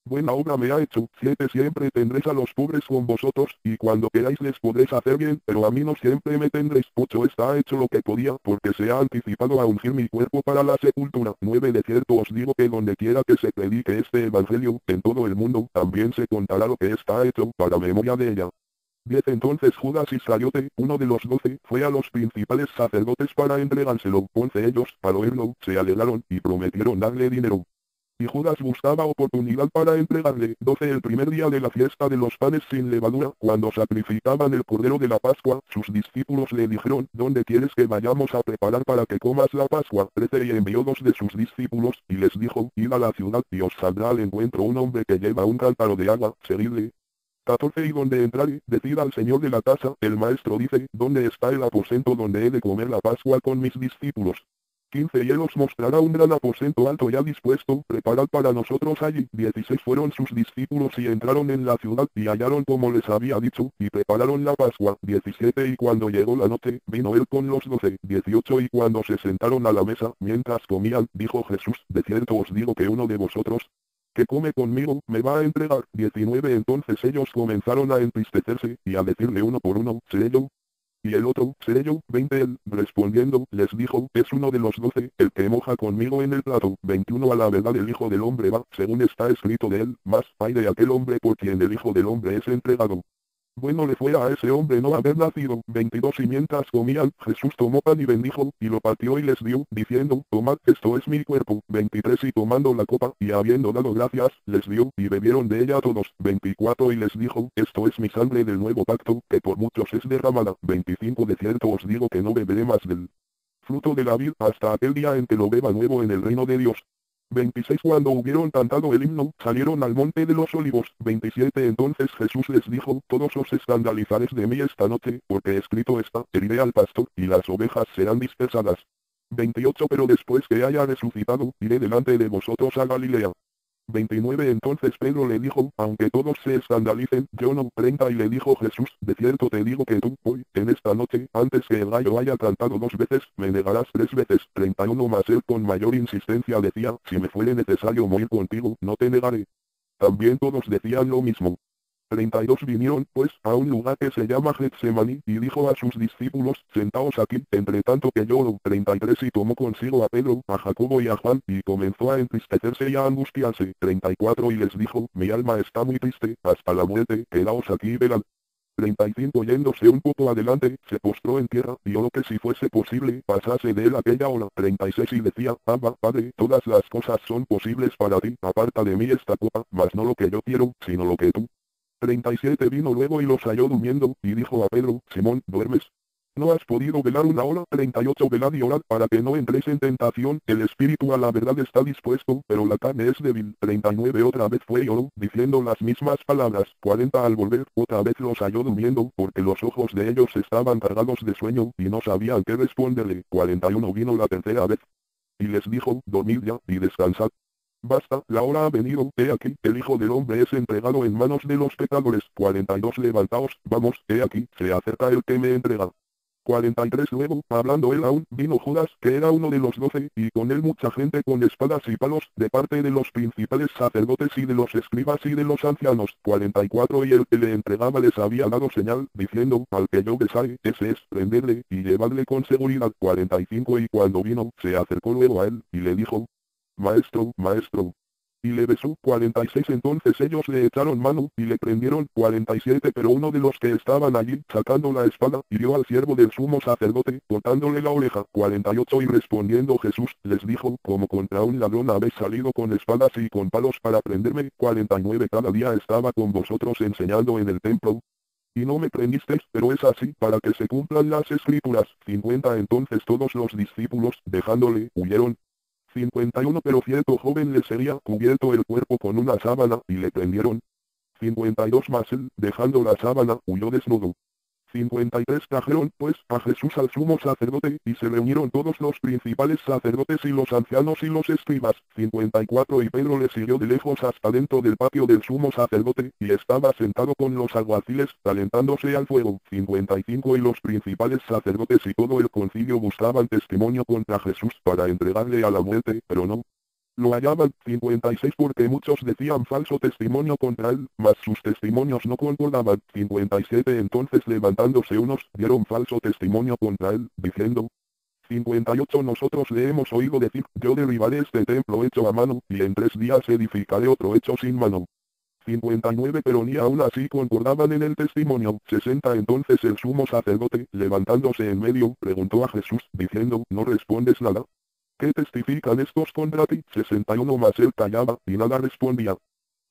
Buena obra me ha hecho. 7 Siempre tendréis a los pobres con vosotros, y cuando queráis les podréis hacer bien, pero a mí no siempre me tendréis. 8 Está hecho lo que podía, porque se ha anticipado a ungir mi cuerpo para la sepultura. 9 De cierto os digo que donde quiera que se predique este evangelio, en todo el mundo, también se contará lo que está hecho, para memoria de ella. 10 Entonces Judas Iscariote, uno de los 12, fue a los principales sacerdotes para entregárselo. 11 Ellos, al oírlo, se alegraron, y prometieron darle dinero. Y Judas buscaba oportunidad para entregarle. 12 El primer día de la fiesta de los panes sin levadura, cuando sacrificaban el cordero de la Pascua, sus discípulos le dijeron, ¿dónde quieres que vayamos a preparar para que comas la Pascua? 13 Y envió 2 de sus discípulos, y les dijo, id a la ciudad, y os saldrá al encuentro un hombre que lleva un cántaro de agua, seguidle. 14 Y donde entrare, decid al señor de la casa, el maestro dice, ¿dónde está el aposento donde he de comer la Pascua con mis discípulos? 15 Y él os mostrará un gran aposento alto ya dispuesto, preparad para nosotros allí. 16 Fueron sus discípulos y entraron en la ciudad, y hallaron como les había dicho, y prepararon la Pascua. 17 Y cuando llegó la noche, vino él con los 12. 18 Y cuando se sentaron a la mesa, mientras comían, dijo Jesús, de cierto os digo que uno de vosotros, que come conmigo, me va a entregar. 19 Entonces ellos comenzaron a entristecerse, y a decirle uno por uno, ¿seré yo? Y el otro, ¿seré yo? 20 Él, respondiendo, les dijo, es uno de los 12, el que moja conmigo en el plato. 21 A la verdad el Hijo del Hombre va, según está escrito de él, mas, ay de aquel hombre por quien el Hijo del Hombre es entregado. Bueno le fue a ese hombre no haber nacido. 22 Y mientras comían, Jesús tomó pan y bendijo, y lo partió y les dio, diciendo, tomad, esto es mi cuerpo. 23 Y tomando la copa, y habiendo dado gracias, les dio, y bebieron de ella todos. 24 Y les dijo, esto es mi sangre del nuevo pacto, que por muchos es derramada. 25 De cierto os digo que no beberé más del fruto de la vid, hasta aquel día en que lo beba nuevo en el reino de Dios. 26 Cuando hubieron cantado el himno, salieron al monte de los olivos. 27 Entonces Jesús les dijo, todos os escandalizaréis de mí esta noche, porque escrito está, heriré al pastor, y las ovejas serán dispersadas. 28 Pero después que haya resucitado, iré delante de vosotros a Galilea. 29 Entonces Pedro le dijo, aunque todos se escandalicen, yo no. 30 Y le dijo Jesús, de cierto te digo que tú, hoy, en esta noche, antes que el gallo haya cantado 2 veces, me negarás 3 veces. 31 Mas él con mayor insistencia decía, si me fuere necesario morir contigo, no te negaré. También todos decían lo mismo. 32 Vinieron, pues, a un lugar que se llama Getsemaní, y dijo a sus discípulos, sentaos aquí, entre tanto que yo oro. 33 Y tomó consigo a Pedro, a Jacobo y a Juan, y comenzó a entristecerse y a angustiarse. 34 Y les dijo, mi alma está muy triste, hasta la muerte, quedaos aquí y velad. 35 Yéndose un poco adelante, se postró en tierra, y oró que si fuese posible, pasase de él aquella hora. 36 Y decía, Abba, Padre, todas las cosas son posibles para ti, aparta de mí esta copa, mas no lo que yo quiero, sino lo que tú. 37 Vino luego y los halló durmiendo, y dijo a Pedro, Simón, ¿duermes? ¿No has podido velar una hora? 38 Velad y orad para que no entréis en tentación, el espíritu a la verdad está dispuesto, pero la carne es débil. 39 Otra vez fue y oró, diciendo las mismas palabras. 40 Al volver, otra vez los halló durmiendo, porque los ojos de ellos estaban cargados de sueño, y no sabían qué responderle. 41 Vino la tercera vez, y les dijo, dormid ya, y descansad. Basta, la hora ha venido, he aquí, el Hijo del Hombre es entregado en manos de los pecadores. 42 Levantaos, vamos, he aquí, se acerca el que me entrega. 43 Luego, hablando él aún, vino Judas, que era uno de los 12, y con él mucha gente con espadas y palos, de parte de los principales sacerdotes y de los escribas y de los ancianos. 44 Y el que le entregaba les había dado señal, diciendo, al que yo besare, ese es, prendedle, y llevadle con seguridad. 45 Y cuando vino, se acercó luego a él, y le dijo, Maestro, maestro. Y le besó. 46 Entonces ellos le echaron mano, y le prendieron. 47 Pero uno de los que estaban allí, sacando la espada, hirió al siervo del sumo sacerdote, cortándole la oreja. 48 Y respondiendo Jesús, les dijo, como contra un ladrón habéis salido con espadas y con palos para prenderme. 49 Cada día estaba con vosotros enseñando en el templo, y no me prendisteis, pero es así, para que se cumplan las escrituras. 50 Entonces todos los discípulos, dejándole, huyeron. 51 Pero cierto joven le sería cubierto el cuerpo con una sábana, y le prendieron. 52 Mas él, dejando la sábana, huyó desnudo. 53 Trajeron, pues, a Jesús al sumo sacerdote, y se reunieron todos los principales sacerdotes y los ancianos y los escribas. 54 Y Pedro le siguió de lejos hasta dentro del patio del sumo sacerdote, y estaba sentado con los alguaciles, calentándose al fuego. 55 Y los principales sacerdotes y todo el concilio buscaban testimonio contra Jesús para entregarle a la muerte, pero no lo hallaban. 56 Porque muchos decían falso testimonio contra él, mas sus testimonios no concordaban. 57 Entonces levantándose unos, dieron falso testimonio contra él, diciendo, 58 Nosotros le hemos oído decir, yo derribaré este templo hecho a mano, y en 3 días edificaré otro hecho sin mano. 59 Pero ni aún así concordaban en el testimonio. 60 Entonces el sumo sacerdote, levantándose en medio, preguntó a Jesús, diciendo, ¿no respondes nada? ¿Qué testifican estos contra ti? 61 Mas él callaba, y nada respondía.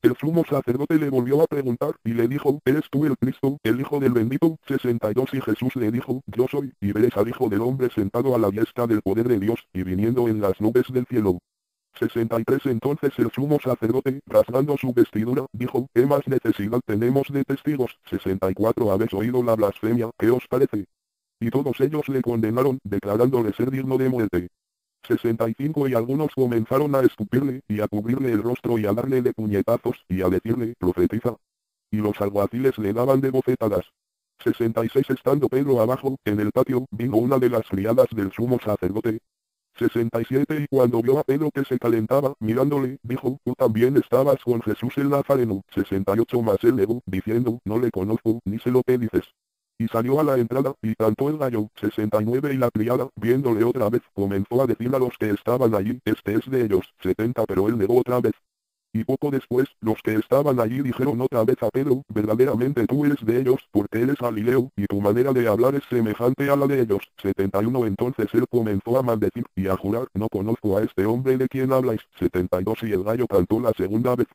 El sumo sacerdote le volvió a preguntar, y le dijo, ¿eres tú el Cristo, el Hijo del bendito? 62 Y Jesús le dijo, yo soy, y veréis al Hijo del Hombre sentado a la diestra del poder de Dios, y viniendo en las nubes del cielo. 63 Entonces el sumo sacerdote, rasgando su vestidura, dijo, ¿qué más necesidad tenemos de testigos? 64 Habéis oído la blasfemia, ¿qué os parece? Y todos ellos le condenaron, declarándole ser digno de muerte. 65 Y algunos comenzaron a escupirle, y a cubrirle el rostro y a darle de puñetazos, y a decirle, profetiza. Y los alguaciles le daban de bofetadas. 66 Estando Pedro abajo, en el patio, vino una de las criadas del sumo sacerdote. 67 Y cuando vio a Pedro que se calentaba, mirándole, dijo, tú también estabas con Jesús el Nazareno. 68 Mas él negó, diciendo, no le conozco, ni sé lo que dices. Y salió a la entrada, y cantó el gallo. 69 Y la criada, viéndole otra vez, comenzó a decir a los que estaban allí, este es de ellos. 70 Pero él negó otra vez. Y poco después, los que estaban allí dijeron otra vez a Pedro, verdaderamente tú eres de ellos, porque eres Galileo, y tu manera de hablar es semejante a la de ellos. 71 Entonces él comenzó a maldecir, y a jurar, no conozco a este hombre de quien habláis. 72 Y el gallo cantó la segunda vez.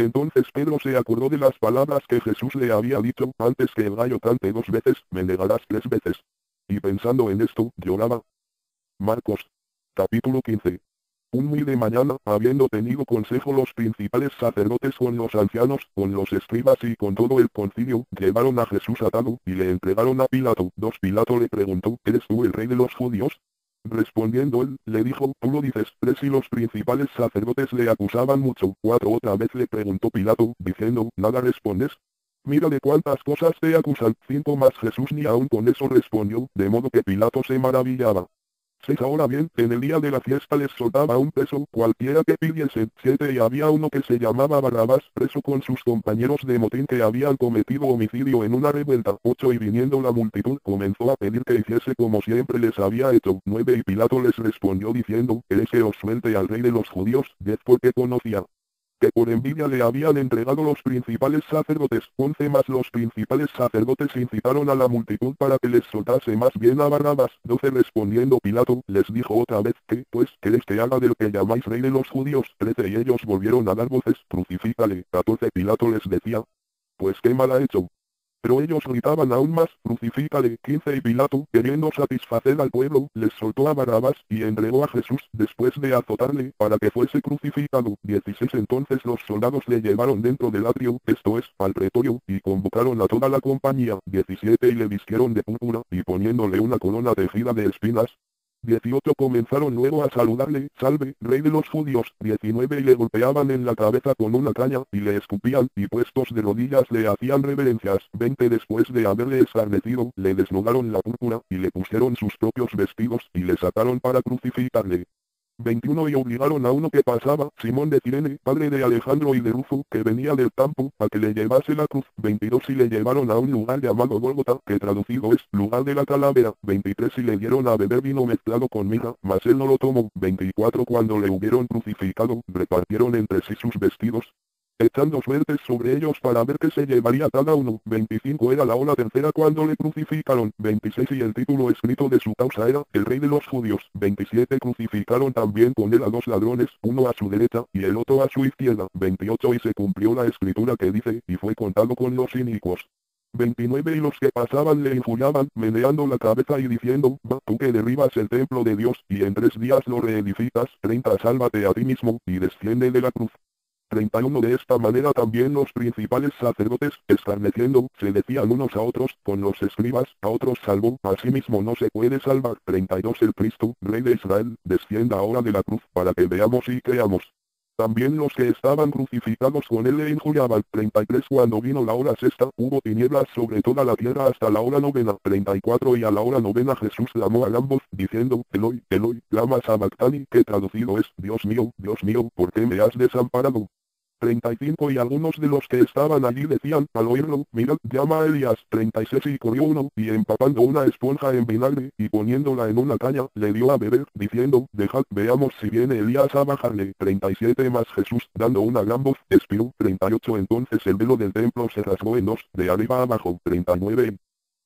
Entonces Pedro se acordó de las palabras que Jesús le había dicho, antes que el gallo cante 2 veces, me negarás 3 veces. Y pensando en esto, lloraba. Marcos. Capítulo 15. Muy de mañana, habiendo tenido consejo los principales sacerdotes con los ancianos, con los escribas y con todo el concilio, llevaron a Jesús atado, y le entregaron a Pilato. Pilato le preguntó, ¿eres tú el rey de los judíos? Respondiendo él, le dijo, tú lo dices. 3 Y los principales sacerdotes le acusaban mucho. 4 Otra vez le preguntó Pilato, diciendo, ¿nada respondes? Mira de cuántas cosas te acusan. 5 Mas Jesús ni aun con eso respondió, de modo que Pilato se maravillaba. 6 Ahora bien, en el día de la fiesta les soltaba un preso, cualquiera que pidiesen. 7 Y había uno que se llamaba Barrabás, preso con sus compañeros de motín que habían cometido homicidio en una revuelta. 8 Y viniendo la multitud, comenzó a pedir que hiciese como siempre les había hecho. 9 Y Pilato les respondió diciendo, ¿queréis que os suelte al rey de los judíos? 10 Porque conocía que por envidia le habían entregado los principales sacerdotes. 11 Mas los principales sacerdotes incitaron a la multitud para que les soltase más bien a Barrabás. 12 Respondiendo Pilato, les dijo otra vez, ¿qué pues queréis que haga del que llamáis rey de los judíos? 13 Y ellos volvieron a dar voces, crucifícale. 14 Pilato les decía, pues qué mal ha hecho. Pero ellos gritaban aún más, crucifícale. 15 Y Pilato, queriendo satisfacer al pueblo, les soltó a Barrabás, y entregó a Jesús, después de azotarle, para que fuese crucificado. 16 Entonces los soldados le llevaron dentro del atrio, esto es, al pretorio, y convocaron a toda la compañía. 17 Y le vistieron de púrpura, y poniéndole una corona tejida de espinas. 18 Comenzaron luego a saludarle, salve, rey de los judíos. 19 Y le golpeaban en la cabeza con una caña, y le escupían, y puestos de rodillas le hacían reverencias. 20 Después de haberle escarnecido, le desnudaron la púrpura, y le pusieron sus propios vestidos, y le sacaron para crucificarle. 21 Y obligaron a uno que pasaba, Simón de Cirene, padre de Alejandro y de Rufo, que venía del campo, a que le llevase la cruz. 22 Y le llevaron a un lugar llamado Gólgota, que traducido es, lugar de la calavera. 23 Y le dieron a beber vino mezclado con mirra, mas él no lo tomó. 24 Cuando le hubieron crucificado, repartieron entre sí sus vestidos, echando suertes sobre ellos para ver qué se llevaría cada uno. 25 Era la hora tercera cuando le crucificaron. 26 Y el título escrito de su causa era, el rey de los judíos. 27 Crucificaron también con él a 2 ladrones, uno a su derecha, y el otro a su izquierda. 28 Y se cumplió la escritura que dice, y fue contado con los inicuos. 29 Y los que pasaban le injuriaban, meneando la cabeza y diciendo, va, tú que derribas el templo de Dios, y en 3 días lo reedificas. 30 Sálvate a ti mismo, y desciende de la cruz. 31 De esta manera también los principales sacerdotes, escarneciendo, se decían unos a otros, con los escribas, a otros salvó, a sí mismo no se puede salvar. 32 El Cristo, Rey de Israel, descienda ahora de la cruz, para que veamos y creamos. También los que estaban crucificados con él le injuriaban. 33 Cuando vino la hora sexta, hubo tinieblas sobre toda la tierra hasta la hora novena. 34 Y a la hora novena Jesús clamó a gran voz, diciendo, Eloi, Eloi, lama sabactani, que traducido es, Dios mío, ¿por qué me has desamparado? 35 Y algunos de los que estaban allí decían, al oírlo, mirad, llama a Elías. 36 Y corrió uno, y empapando una esponja en vinagre, y poniéndola en una caña, le dio a beber, diciendo, dejad, veamos si viene Elías a bajarle. 37 Mas Jesús, dando una gran voz, expiró. 38 Entonces el velo del templo se rasgó en dos, de arriba a abajo. 39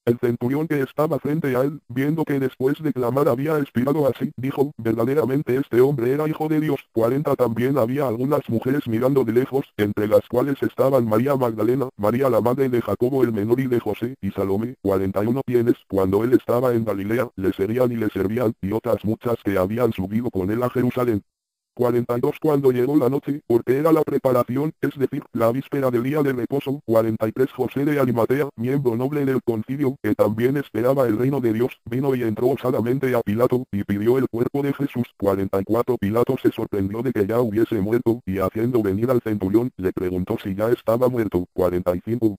El centurión que estaba frente a él, viendo que después de clamar había expirado así, dijo, verdaderamente este hombre era hijo de Dios. 40 También había algunas mujeres mirando de lejos, entre las cuales estaban María Magdalena, María la madre de Jacobo el menor y de José, y Salomé. 41 Quienes, cuando él estaba en Galilea, le seguían y le servían, y otras muchas que habían subido con él a Jerusalén. 42 Cuando llegó la noche, porque era la preparación, es decir, la víspera del día de reposo. 43 José de Arimatea, miembro noble del concilio, que también esperaba el reino de Dios, vino y entró osadamente a Pilato, y pidió el cuerpo de Jesús. 44 Pilato se sorprendió de que ya hubiese muerto, y haciendo venir al centurión, le preguntó si ya estaba muerto. 45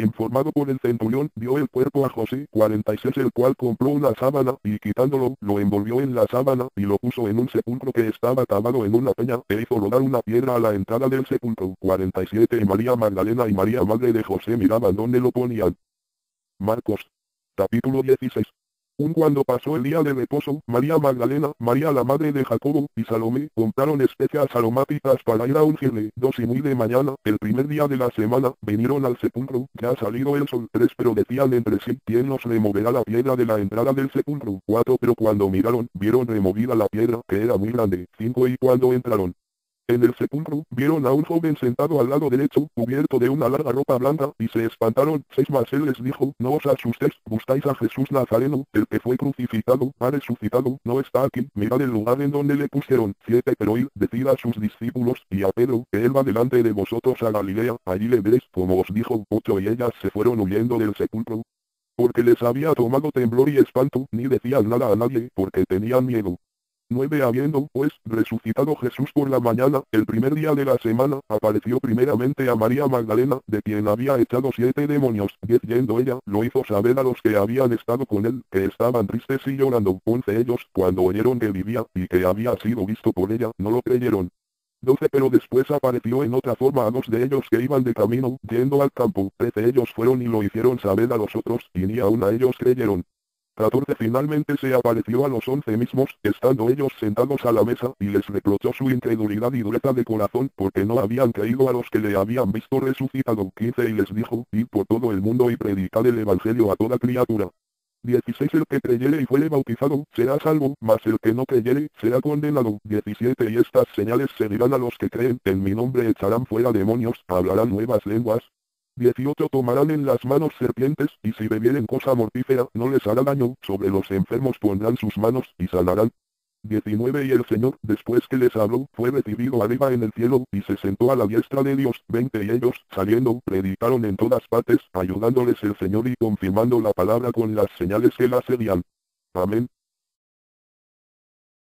Informado por el centurión, dio el cuerpo a José. 46 El cual compró una sábana, y quitándolo, lo envolvió en la sábana, y lo puso en un sepulcro que estaba cavado en una peña, e hizo rodar una piedra a la entrada del sepulcro. 47 María Magdalena y María madre de José miraban dónde lo ponían. Marcos. Capítulo 16. Cuando pasó el día de reposo, María Magdalena, María la madre de Jacobo, y Salomé, compraron especias aromáticas para ir a ungirle. 2 Y muy de mañana, el primer día de la semana, vinieron al sepulcro, ya ha salido el sol. 3 Pero decían entre sí, ¿quién nos removerá la piedra de la entrada del sepulcro? 4 Pero cuando miraron, vieron removida la piedra, que era muy grande. 5 Y cuando entraron, En el sepulcro, vieron a un joven sentado al lado derecho, cubierto de una larga ropa blanca, y se espantaron. 6 Mas él les dijo, no os asustéis, buscáis a Jesús Nazareno, el que fue crucificado, ha resucitado, no está aquí, mirad el lugar en donde le pusieron. 7 Pero id, decid a sus discípulos, y a Pedro, que él va delante de vosotros a Galilea, allí le veréis, como os dijo. 8 Y ellas se fueron huyendo del sepulcro, porque les había tomado temblor y espanto, ni decían nada a nadie, porque tenían miedo. 9 Habiendo, pues, resucitado Jesús por la mañana, el primer día de la semana, apareció primeramente a María Magdalena, de quien había echado 7 demonios. 10 Yendo ella, lo hizo saber a los que habían estado con él, que estaban tristes y llorando. 11 Ellos, cuando oyeron que vivía, y que había sido visto por ella, no lo creyeron. 12 Pero después apareció en otra forma a 2 de ellos que iban de camino, yendo al campo. 13 Ellos fueron y lo hicieron saber a los otros, y ni aun a ellos creyeron. 14 Finalmente se apareció a los 11 mismos, estando ellos sentados a la mesa, y les reprochó su incredulidad y dureza de corazón, porque no habían creído a los que le habían visto resucitado. 15 Y les dijo, id por todo el mundo y predicad el evangelio a toda criatura. 16 El que creyere y fuere bautizado, será salvo, mas el que no creyere, será condenado. 17 Y estas señales seguirán a los que creen, en mi nombre echarán fuera demonios, hablarán nuevas lenguas. 18 Tomarán en las manos serpientes, y si bebieren cosa mortífera, no les hará daño, sobre los enfermos pondrán sus manos, y sanarán. 19 Y el Señor, después que les habló, fue recibido arriba en el cielo, y se sentó a la diestra de Dios. 20 Y ellos, saliendo, predicaron en todas partes, ayudándoles el Señor y confirmando la palabra con las señales que la seguían. Amén.